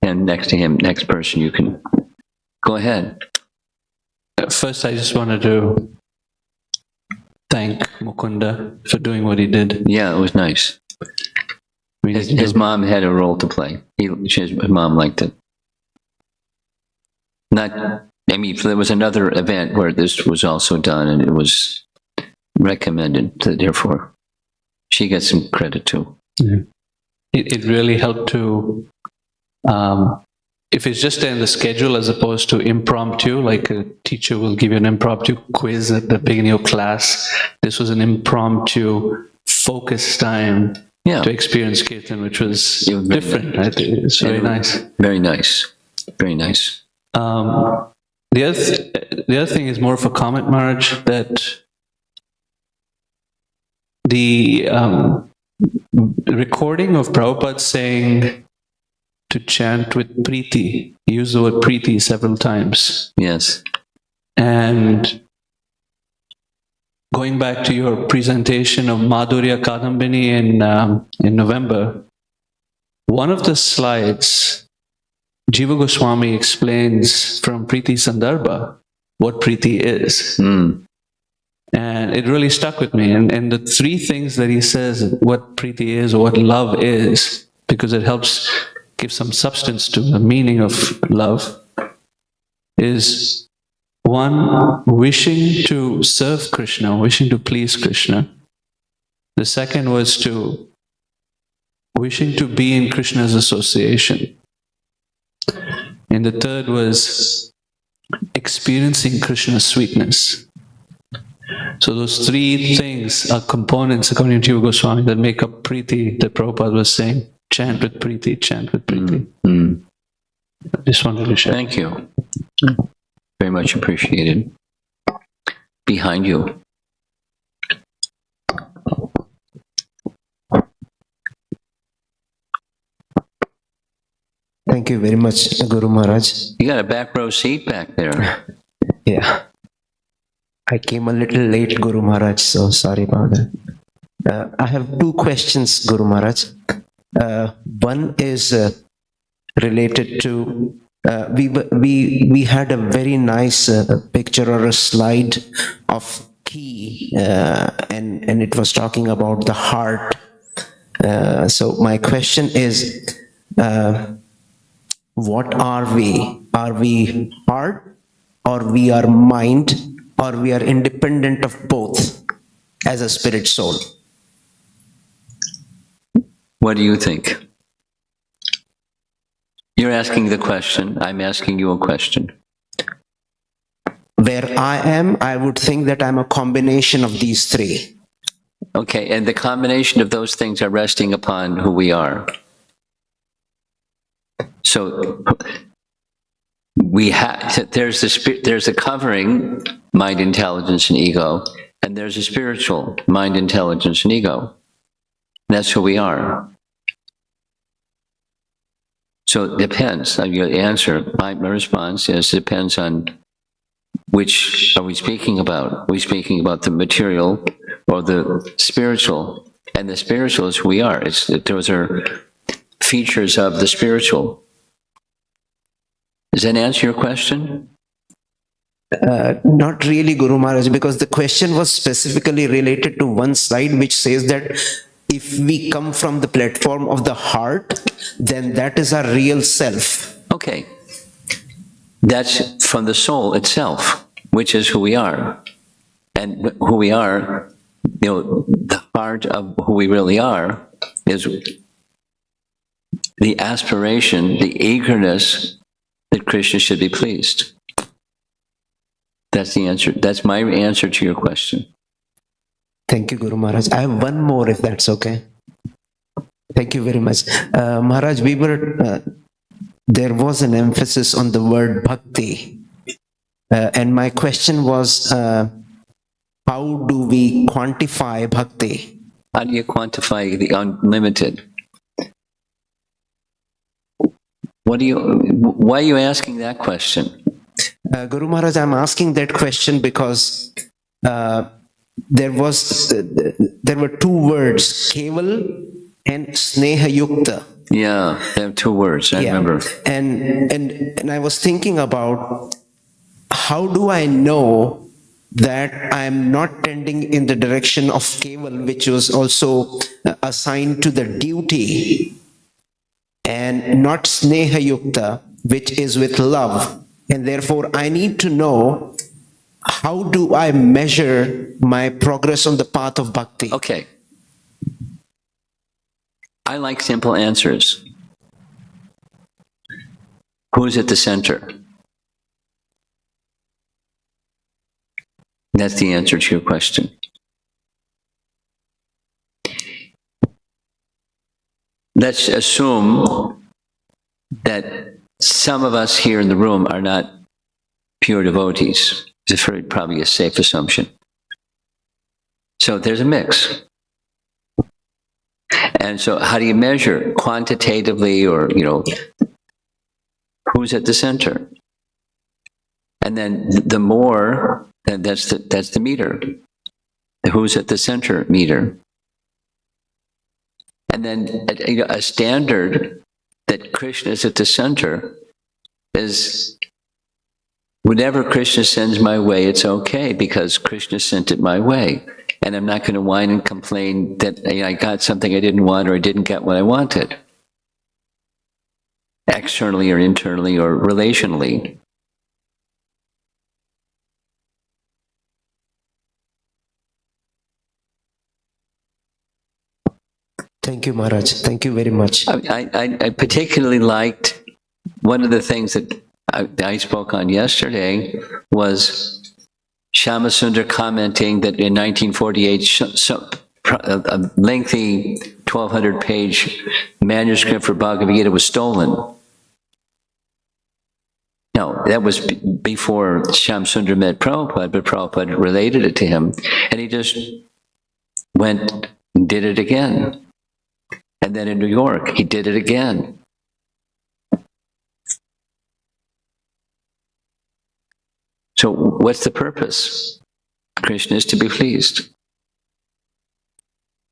[SPEAKER 1] And next to him, next person, you can go ahead.
[SPEAKER 5] First, I just wanted to thank Mukunda for doing what he did.
[SPEAKER 1] Yeah, it was nice. His mom had a role to play. His mom liked it. There was another event where this was also done, and it was recommended. Therefore, she gets some credit too.
[SPEAKER 5] Yeah. It really helped to. If it's just in the schedule as opposed to impromptu, like a teacher will give you an impromptu quiz at the beginning of class, this was an impromptu focus time to experience Kirtan, which was different. I think it's very nice.
[SPEAKER 1] Very nice. Very nice.
[SPEAKER 5] The other thing is more of a comment, Maharaj, that the recording of Prabhupada saying to chant with Preeti. He used the word Preeti several times.
[SPEAKER 1] Yes.
[SPEAKER 5] And going back to your presentation of Madhurya Kadambini in November, one of the slides, Jiva Goswami explains from Preeti Sandarbha what Preeti is.
[SPEAKER 1] Mm.
[SPEAKER 5] And it really stuck with me. And the three things that he says, what Preeti is, or what love is, because it helps give some substance to the meaning of love, is one, wishing to serve Krishna, wishing to please Krishna. The second was to wishing to be in Krishna's association. And the third was experiencing Krishna's sweetness. So those three things are components, according to Jiva Goswami, that make up Preeti, that Prabhupada was saying. Chant with Preeti, chant with Preeti.
[SPEAKER 1] Mm.
[SPEAKER 5] I just wanted to share.
[SPEAKER 1] Thank you. Very much appreciated. Behind you.
[SPEAKER 6] Thank you very much, Guru Maharaj.
[SPEAKER 1] You got a back row seat back there.
[SPEAKER 6] Yeah. I came a little late, Guru Maharaj, so sorry about that. I have two questions, Guru Maharaj. One is related to we had a very nice picture or a slide of key, and it was talking about the heart. So my question is, what are we? Are we heart, or we are mind, or we are independent of both as a spirit soul?
[SPEAKER 1] What do you think? You're asking the question. I'm asking you a question.
[SPEAKER 6] Where I am, I would think that I'm a combination of these three.
[SPEAKER 1] Okay, and the combination of those things are resting upon who we are. So we have, there's a covering, mind, intelligence, and ego, and there's a spiritual mind, intelligence, and ego. That's who we are. So it depends. Your answer, my response is, it depends on which are we speaking about. Are we speaking about the material or the spiritual? And the spiritual is who we are. Those are features of the spiritual. Does that answer your question?
[SPEAKER 6] Not really, Guru Maharaj, because the question was specifically related to one slide which says that if we come from the platform of the heart, then that is our real self.
[SPEAKER 1] Okay. That's from the soul itself, which is who we are. And who we are, the heart of who we really are is the aspiration, the eagerness that Krishna should be pleased. That's the answer. That's my answer to your question.
[SPEAKER 6] Thank you, Guru Maharaj. I have one more, if that's okay. Thank you very much. Maharaj, there was an emphasis on the word bhakti. And my question was, how do we quantify bhakti?
[SPEAKER 1] How do you quantify the unlimited? Why are you asking that question?
[SPEAKER 6] Guru Maharaj, I'm asking that question because there were two words, keval and sneha yukta.
[SPEAKER 1] Yeah, there are two words, I remember.
[SPEAKER 6] And I was thinking about, how do I know that I'm not tending in the direction of keval, which was also assigned to the duty, and not sneha yukta, which is with love. And therefore, I need to know, how do I measure my progress on the path of bhakti?
[SPEAKER 1] Okay. I like simple answers. Who's at the center? That's the answer to your question. Let's assume that some of us here in the room are not pure devotees. It's probably a safe assumption. So there's a mix. And so how do you measure quantitatively, or, who's at the center? And then the more, that's the meter. The who's at the center meter. And then a standard that Krishna is at the center is, whatever Krishna sends my way, it's okay, because Krishna sent it my way. And I'm not going to whine and complain that I got something I didn't want, or I didn't get what I wanted, externally or internally or relationally.
[SPEAKER 6] Thank you, Maharaj. Thank you very much.
[SPEAKER 1] I particularly liked, one of the things that I spoke on yesterday was Shyamasundar commenting that in 1948, a lengthy 1,200-page manuscript for Bhagavad Gita was stolen. Now, that was before Shyamasundar met Prabhupada, but Prabhupada related it to him, and he just went and did it again. And then in New York, he did it again. So what's the purpose? Krishna is to be pleased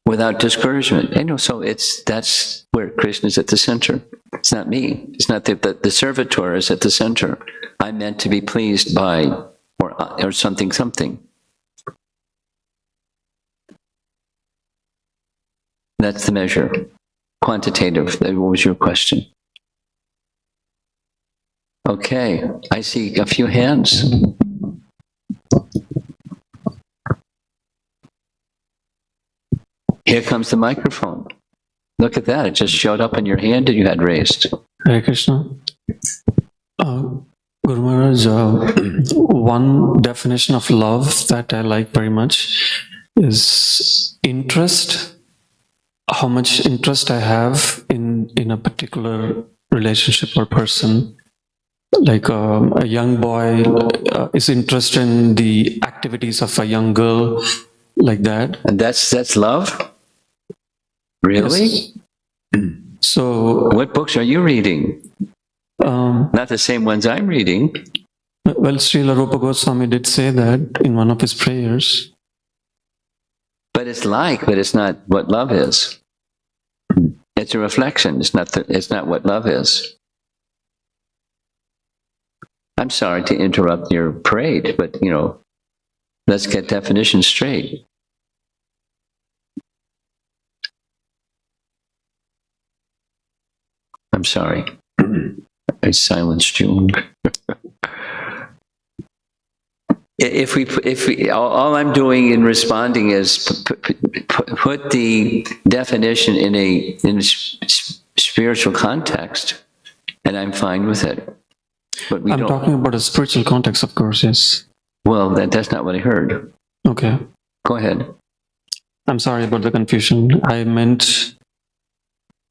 [SPEAKER 1] without discouragement. So that's where Krishna is at the center. It's not me. It's not the servitor is at the center. I'm meant to be pleased by, or something. That's the measure. Quantitative. What was your question? Okay, I see a few hands. Here comes the microphone. Look at that, it just showed up in your hand and you had raised.
[SPEAKER 5] Hare Krishna. Guru Maharaj, one definition of love that I like very much is interest. How much interest I have in a particular relationship or person. Like a young boy is interested in the activities of a young girl, like that.
[SPEAKER 1] And that's love? Really?
[SPEAKER 5] Yes. So,
[SPEAKER 1] what books are you reading? Not the same ones I'm reading.
[SPEAKER 5] Well, Srila Rupa Goswami did say that in one of his prayers.
[SPEAKER 1] But it's not what love is. It's a reflection. It's not what love is. I'm sorry to interrupt your parade, but let's get definitions straight. I'm sorry. I silenced you. If we, all I'm doing in responding is put the definition in a spiritual context, and I'm fine with it. But
[SPEAKER 7] I'm talking about a spiritual context, of course, yes.
[SPEAKER 1] Well, that's not what I heard.
[SPEAKER 7] Okay.
[SPEAKER 1] Go ahead.
[SPEAKER 7] I'm sorry about the confusion. I meant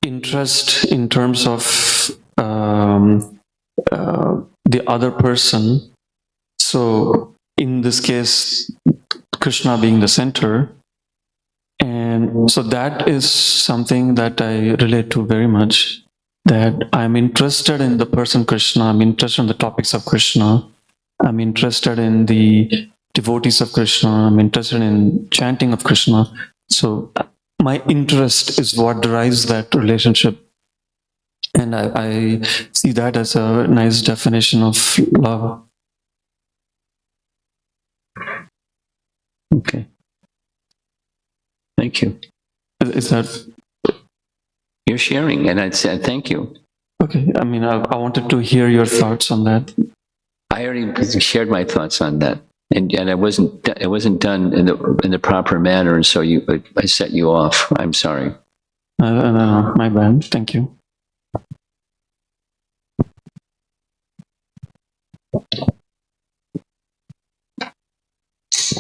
[SPEAKER 7] interest in terms of the other person. So in this case, Krishna being the center. And so that is something that I relate to very much, that I'm interested in the person Krishna, I'm interested in the topics of Krishna, I'm interested in the devotees of Krishna, I'm interested in chanting of Krishna. So my interest is what drives that relationship. And I see that as a nice definition of love.
[SPEAKER 1] Okay. Thank you.
[SPEAKER 7] Is that...
[SPEAKER 1] You're sharing, and I said thank you.
[SPEAKER 7] Okay. I mean, I wanted to hear your thoughts on that.
[SPEAKER 1] I already shared my thoughts on that, and it wasn't done in the proper manner, and so I set you off. I'm sorry.
[SPEAKER 7] No, my bad. Thank you.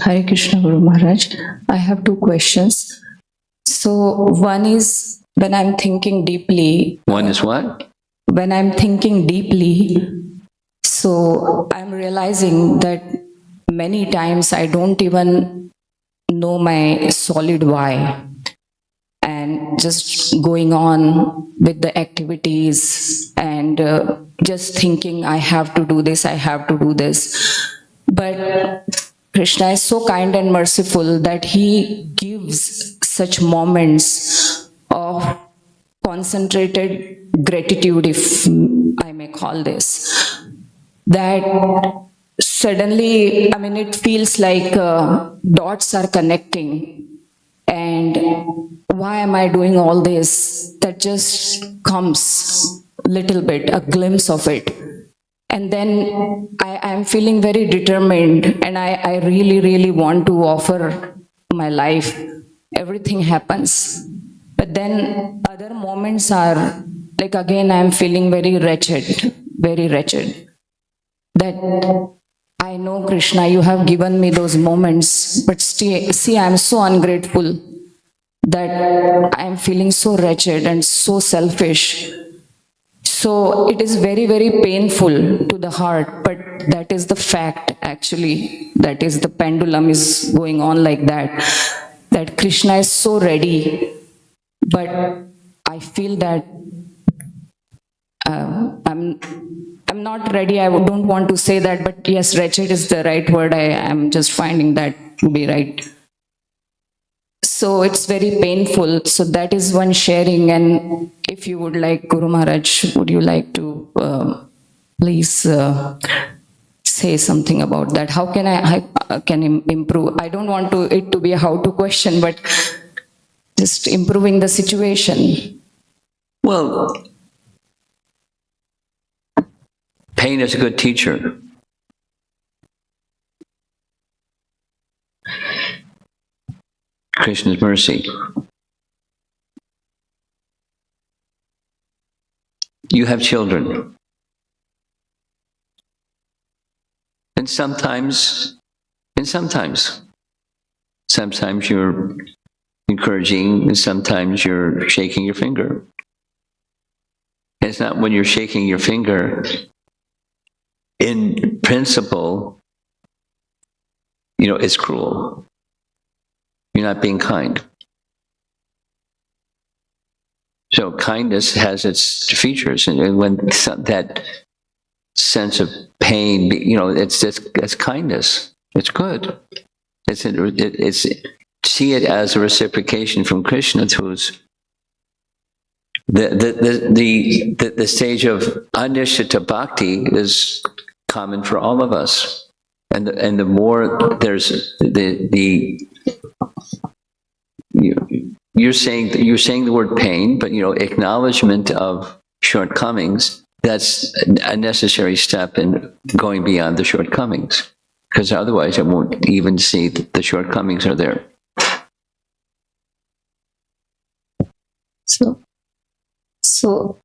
[SPEAKER 8] Hare Krishna Guru Maharaj. I have two questions. So one is, when I'm thinking deeply.
[SPEAKER 1] One is what?
[SPEAKER 8] When I'm thinking deeply, so I'm realizing that many times I don't even know my solid why, and just going on with the activities and just thinking I have to do this, I have to do this. But Krishna is so kind and merciful that he gives such moments of concentrated gratitude, if I may call this, that suddenly, I mean, it feels like dots are connecting. And why am I doing all this? That just comes little bit, a glimpse of it. And then I am feeling very determined, and I really, really want to offer my life. Everything happens. But then other moments are like, again, I am feeling very wretched, that I know, Krishna, you have given me those moments, but see, I am so ungrateful that I am feeling so wretched and so selfish. So it is very, very painful to the heart, but that is the fact, actually. That is, the pendulum is going on like that Krishna is so ready, but I feel that I'm not ready. I don't want to say that, but yes, wretched is the right word. I am just finding that to be right. So it's very painful. So that is one sharing. And if you would like, Guru Maharaj, would you like to please say something about that? How can I can improve? I don't want it to be a how-to question, but just improving the situation.
[SPEAKER 1] Well, pain is a good teacher. Krishna's mercy. You have children. And sometimes you're encouraging, and sometimes you're shaking your finger. And it's not when you're shaking your finger, in principle, it's cruel. You're not being kind. So kindness has its features, and when that sense of pain, it's kindness. It's good. It's see it as a reciprocation from Krishna, who's the stage of Anishita Bhakti is common for all of us. And the more there's you're saying the word pain, but acknowledgement of shortcomings, that's a necessary step in going beyond the shortcomings, because otherwise I won't even see that the shortcomings are there.
[SPEAKER 8] So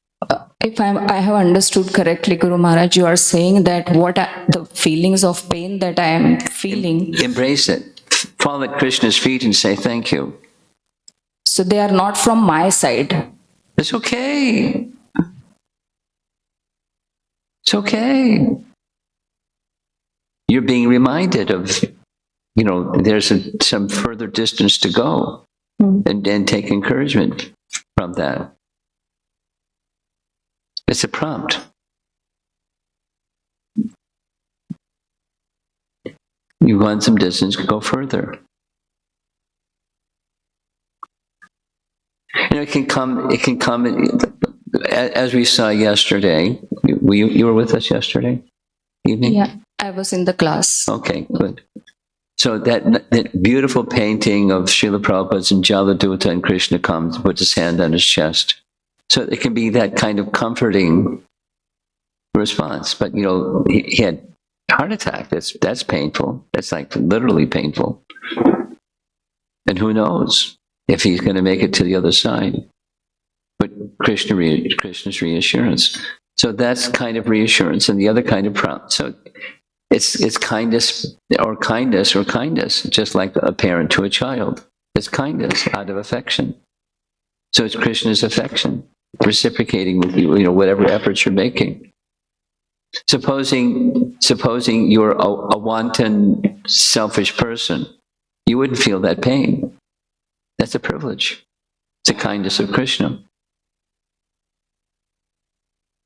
[SPEAKER 8] if I have understood correctly, Guru Maharaj, you are saying that the feelings of pain that I am feeling,
[SPEAKER 1] Embrace it. Fall at Krishna's feet and say thank you.
[SPEAKER 8] so they are not from my side.
[SPEAKER 1] It's okay. It's okay. You're being reminded of, there's some further distance to go, and take encouragement from that. It's a prompt. You want some distance, go further. It can come, as we saw yesterday. You were with us yesterday evening?
[SPEAKER 8] Yeah, I was in the class.
[SPEAKER 1] Okay, good. So that beautiful painting of Srila Prabhupada's and Jaladuta, and Krishna comes, puts his hand on his chest. So it can be that kind of comforting response. But he had a heart attack. That's painful. That's like literally painful. And who knows if he's going to make it to the other side. But Krishna's reassurance. So that's kind of reassurance, and the other kind of prompt. So it's kindness, just like a parent to a child. It's kindness out of affection. So it's Krishna's affection reciprocating with you, whatever efforts you're making. Supposing you're a wanton, selfish person, you wouldn't feel that pain. That's a privilege. It's the kindness of Krishna.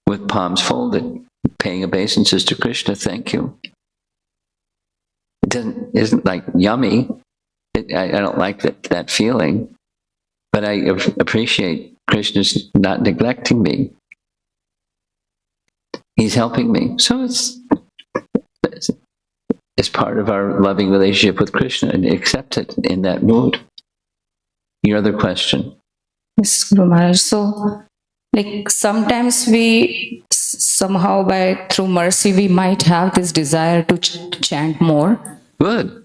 [SPEAKER 1] With palms folded, paying obeisances to Krishna, thank you. It isn't like yummy. I don't like that feeling, but I appreciate Krishna's not neglecting me. He's helping me. So it's part of our loving relationship with Krishna, and accept it in that mood. Your other question.
[SPEAKER 8] Yes, Guru Maharaj. So, sometimes we somehow through mercy, we might have this desire to chant more.
[SPEAKER 1] Good.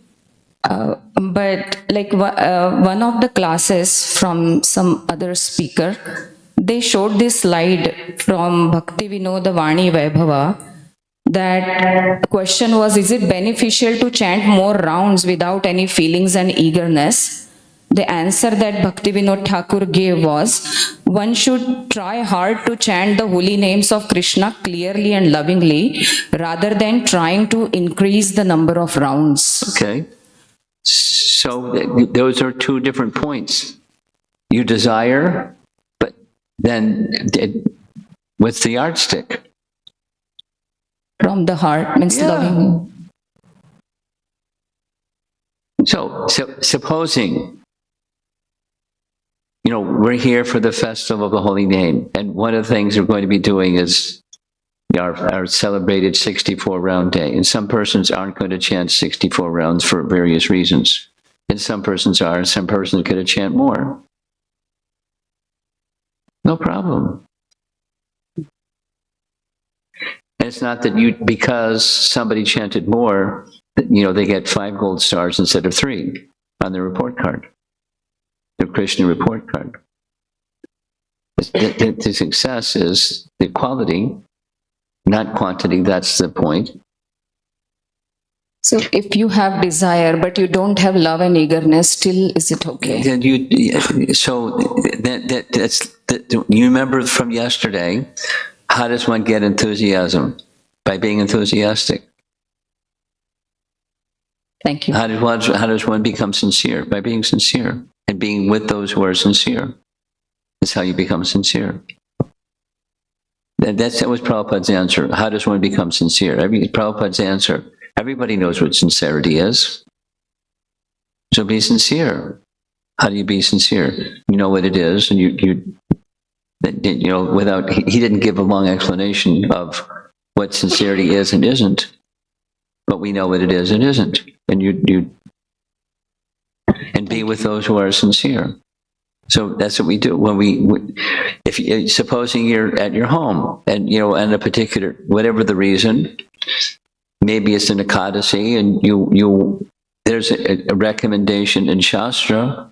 [SPEAKER 8] But one of the classes from some other speaker, they showed this slide from Bhakti Vinoda Vani Vaibhava. That the question was, is it beneficial to chant more rounds without any feelings and eagerness? The answer that Bhakti Vinod Thakur gave was, one should try hard to chant the holy names of Krishna clearly and lovingly, rather than trying to increase the number of rounds.
[SPEAKER 1] Okay. So those are two different points. You desire, but then what's the yardstick?
[SPEAKER 8] From the heart means loving.
[SPEAKER 1] So supposing, we're here for the festival of the holy name, and one of the things we're going to be doing is our celebrated 64 round day. And some persons aren't going to chant 64 rounds for various reasons. And some persons are, and some persons are going to chant more. No problem. And it's not that because somebody chanted more, they get 5 gold stars instead of 3 on their report card, their Krishna report card. The success is the quality, not quantity. That's the point.
[SPEAKER 8] So if you have desire, but you don't have love and eagerness, still is it okay?
[SPEAKER 1] Then you remember from yesterday, how does one get enthusiasm? By being enthusiastic.
[SPEAKER 8] Thank you.
[SPEAKER 1] How does one become sincere? By being sincere and being with those who are sincere. That's how you become sincere. That was Prabhupada's answer. How does one become sincere? Prabhupada's answer. Everybody knows what sincerity is. So be sincere. How do you be sincere? You know what it is, and without, he didn't give a long explanation of what sincerity is and isn't, but we know what it is and isn't. And and be with those who are sincere. So that's what we do when supposing you're at your home and, and a particular, whatever the reason, maybe it's an Ekadasi and there's a recommendation in Shastra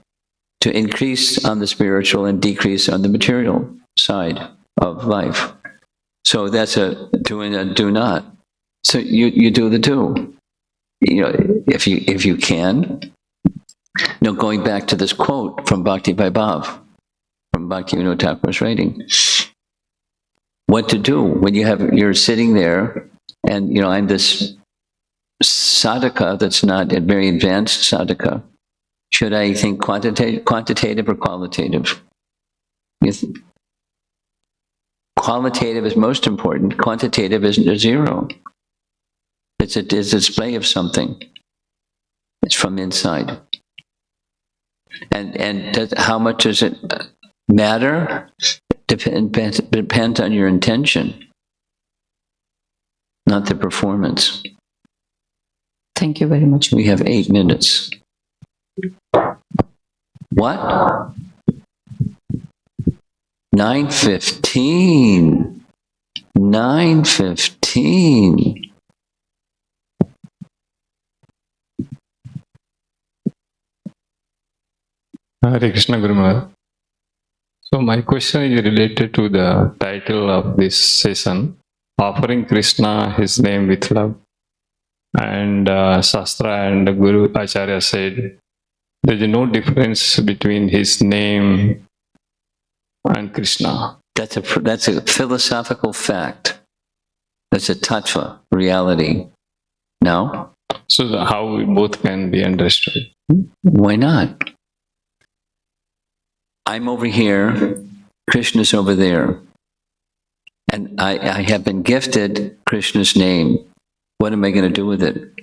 [SPEAKER 1] to increase on the spiritual and decrease on the material side of life. So that's a do and a do not. So you do the do. If you can. Going back to this quote from Bhakti Vaibhav, from Bhaktivinoda Thakur's writing, what to do when you're sitting there, and I'm this sadhaka that's not a very advanced sadhaka. Should I think quantitative or qualitative? Qualitative is most important. Quantitative is a zero. It's a display of something. It's from inside. And how much does it matter? Depends on your intention, not the performance.
[SPEAKER 8] Thank you very much.
[SPEAKER 1] We have 8 minutes. What? 9:15. 9:15.
[SPEAKER 9] Hare Krishna Guru Maharaj. So my question is related to the title of this session, Offering Krishna His Name with Love. And Shastra and Guru Acharya said there is no difference between his name and Krishna.
[SPEAKER 1] That's a philosophical fact. That's a tattva, reality. No?
[SPEAKER 9] So how both can be understood?
[SPEAKER 1] Why not? I'm over here, Krishna's over there. And I have been gifted Krishna's name. What am I going to do with it?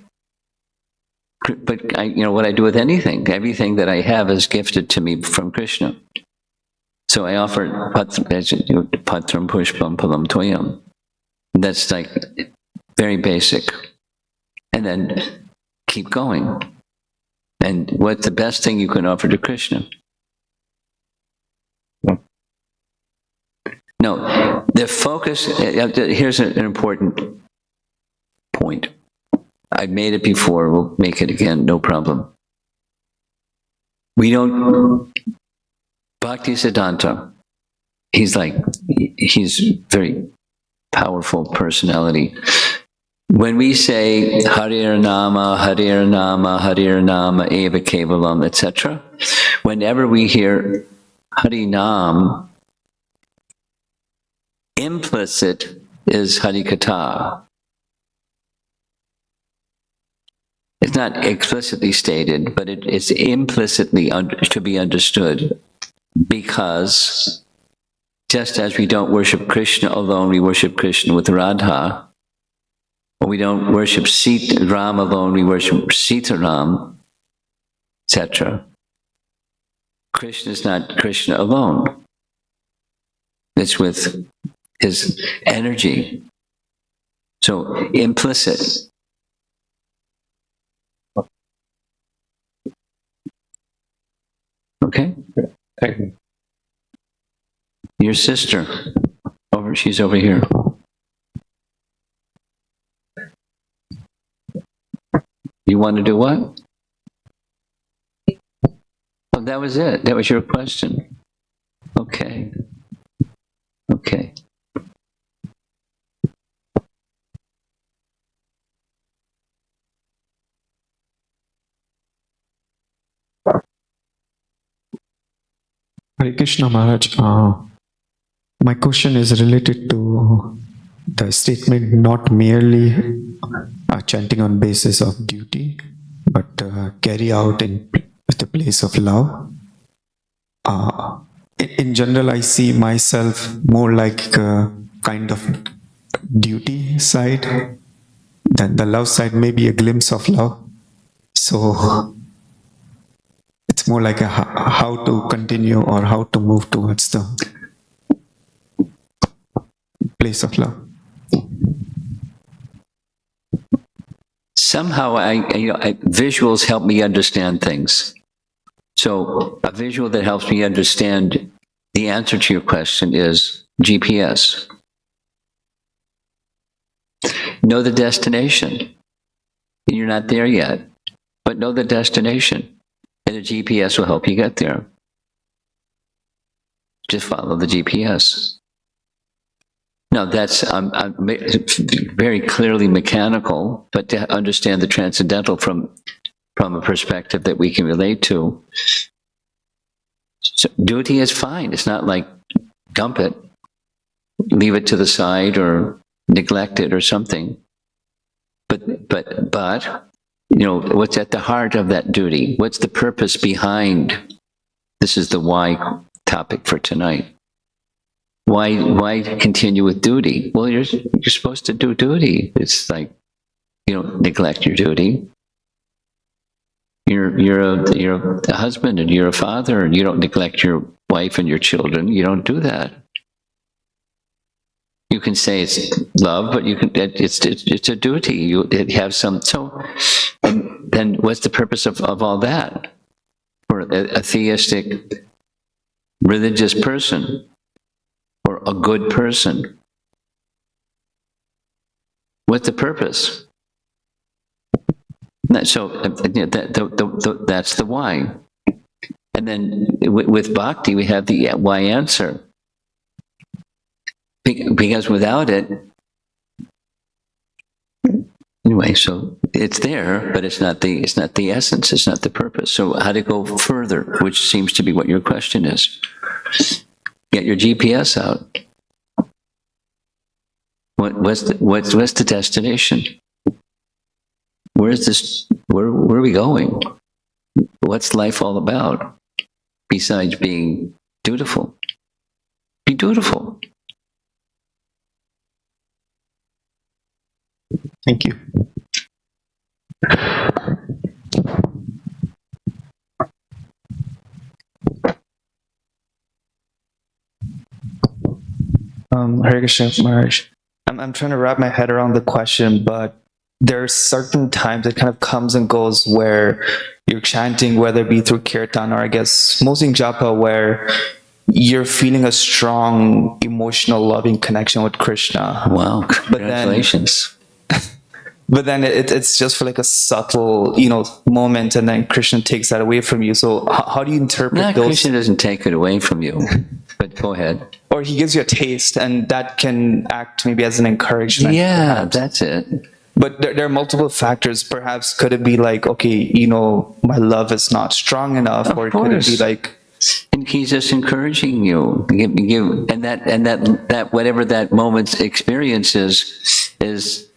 [SPEAKER 1] But what I do with anything, everything that I have is gifted to me from Krishna. So I offer patram pushpam palam toyam. That's like very basic. And then keep going. And what's the best thing you can offer to Krishna? No, the focus, here's an important point. I've made it before, we'll make it again, no problem. Bhakti Siddhanta, he's very powerful personality. When we say Harir Nama, Harir Nama, Harir Nama, Eva Kevalam, etc., whenever we hear Harinam, implicit is Harikatha. It's not explicitly stated, but it's implicitly to be understood, because just as we don't worship Krishna alone, we worship Krishna with Radha, or we don't worship Ram alone, we worship Sitaram, etc. Krishna is not Krishna alone. It's with his energy. So implicit. Okay?
[SPEAKER 9] Thank you.
[SPEAKER 1] Your sister, she's over here. You want to do what? Oh, that was it. That was your question. Okay. Okay.
[SPEAKER 7] Hare Krishna Maharaj, my question is related to the statement not merely chanting on basis of duty, but carry out in the place of love. In general, I see myself more like a kind of duty side than the love side, maybe a glimpse of love. So it's more like how to continue or how to move towards the place of love.
[SPEAKER 1] somehow visuals help me understand things. So a visual that helps me understand the answer to your question is GPS. Know the destination. You're not there yet, but know the destination, and the GPS will help you get there. Just follow the GPS. Now that's very clearly mechanical, but to understand the transcendental from a perspective that we can relate to. So duty is fine. It's not like dump it, leave it to the side, or neglect it or something. But you know, what's at the heart of that duty? What's the purpose behind? This is the why topic for tonight. Why continue with duty? Well, you're supposed to do duty. It's like you don't neglect your duty. You're a husband and you're a father, and you don't neglect your wife and your children. You don't do that. You can say it's love, but it's a duty. It have some. So, and then what's the purpose of all that for a theistic, religious person, or a good person? What's the purpose? So that's the why. And then with bhakti, we have the why answer. Because without it, anyway, so it's there, but it's not the essence, it's not the purpose. So how to go further, which seems to be what your question is. Get your GPS out. What's the destination? Where is this? Where are we going? What's life all about? Besides being dutiful, be dutiful.
[SPEAKER 6] Thank you.
[SPEAKER 10] Hare Krishna Maharaj. I'm trying to wrap my head around the question, but there are certain times it kind of comes and goes where you're chanting, whether it be through kirtan or I guess mostly in japa, where you're feeling a strong emotional loving connection with Krishna.
[SPEAKER 1] Wow, congratulations.
[SPEAKER 10] But then it's just for like a subtle, moment, and then Krishna takes that away from you. So how do you interpret those?
[SPEAKER 1] Krishna doesn't take it away from you, but go ahead.
[SPEAKER 10] Or he gives you a taste, and that can act maybe as an encouragement.
[SPEAKER 1] Yeah,
[SPEAKER 10] perhaps.
[SPEAKER 1] that's it.
[SPEAKER 10] But there are multiple factors. Perhaps could it be like, okay, my love is not strong enough, or could it be like,
[SPEAKER 1] and he's just encouraging you, and that whatever that moment's experience is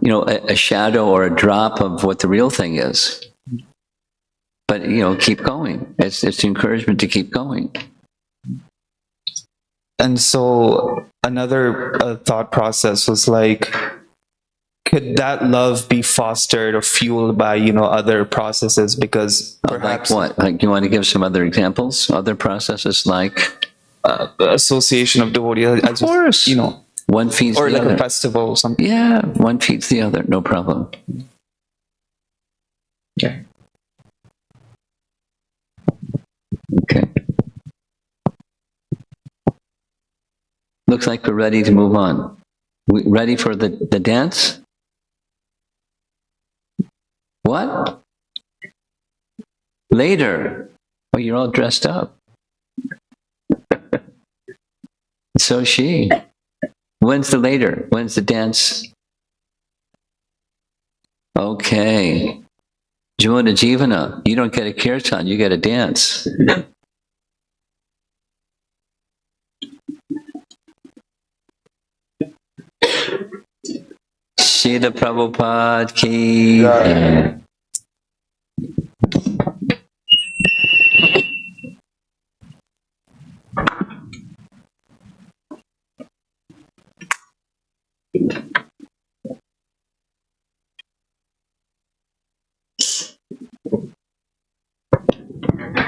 [SPEAKER 1] a shadow or a drop of what the real thing is. But keep going. It's encouragement to keep going.
[SPEAKER 10] And so another thought process was like, could that love be fostered or fueled by other processes? Because perhaps
[SPEAKER 1] like what? Like, you want to give some other examples? Other processes like
[SPEAKER 10] association of devotees.
[SPEAKER 1] Of course. One feeds
[SPEAKER 10] or
[SPEAKER 1] the
[SPEAKER 10] like
[SPEAKER 1] other.
[SPEAKER 10] a festival or something.
[SPEAKER 1] Yeah, one feeds the other. No problem.
[SPEAKER 10] Okay.
[SPEAKER 1] Okay. Looks like we're ready to move on. We ready for the dance? What? Later. Oh, you're all dressed up. So she. When's the later? When's the dance? Okay. Jivana Jivana. You don't get a kirtan, you get a dance. Srila Prabhupada ki.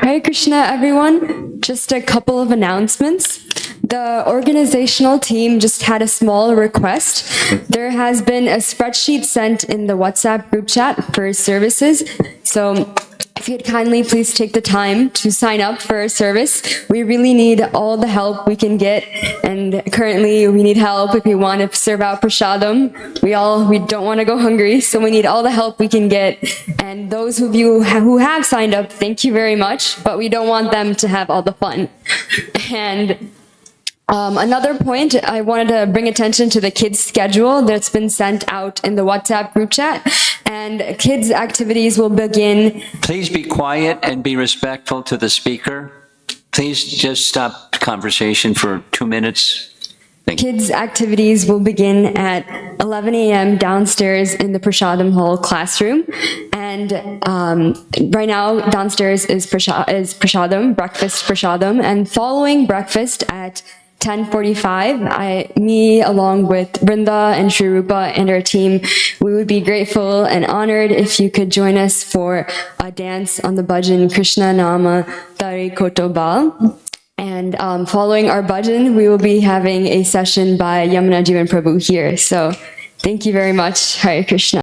[SPEAKER 11] Hare Krishna, everyone. Just a couple of announcements. the organizational team just had a small request. There has been a spreadsheet sent in the WhatsApp group chat for services. So if you'd kindly please take the time to sign up for a service. We really need all the help we can get. And currently we need help if we want to serve out prasadam. We don't want to go hungry, so we need all the help we can get. And those of you who have signed up, thank you very much, but we don't want them to have all the fun. And another point, I wanted to bring attention to the kids' schedule that's been sent out in the WhatsApp group chat. And kids' activities will begin.
[SPEAKER 1] Please be quiet and be respectful to the speaker. Please just stop conversation for 2 minutes. Thank you.
[SPEAKER 11] Kids' activities will begin at 11 a.m. downstairs in the Prasadam Hall classroom. And right now, downstairs is Prasadam, breakfast Prasadam. And following breakfast at 10:45, me along with Brinda and Shri Rupa and our team, we would be grateful and honored if you could join us for a dance on the bhajan Krishna Nama Tari Kotobal. And following our bhajan, we will be having a session by Yamuna Jivan Prabhu here. So thank you very much. Hare Krishna.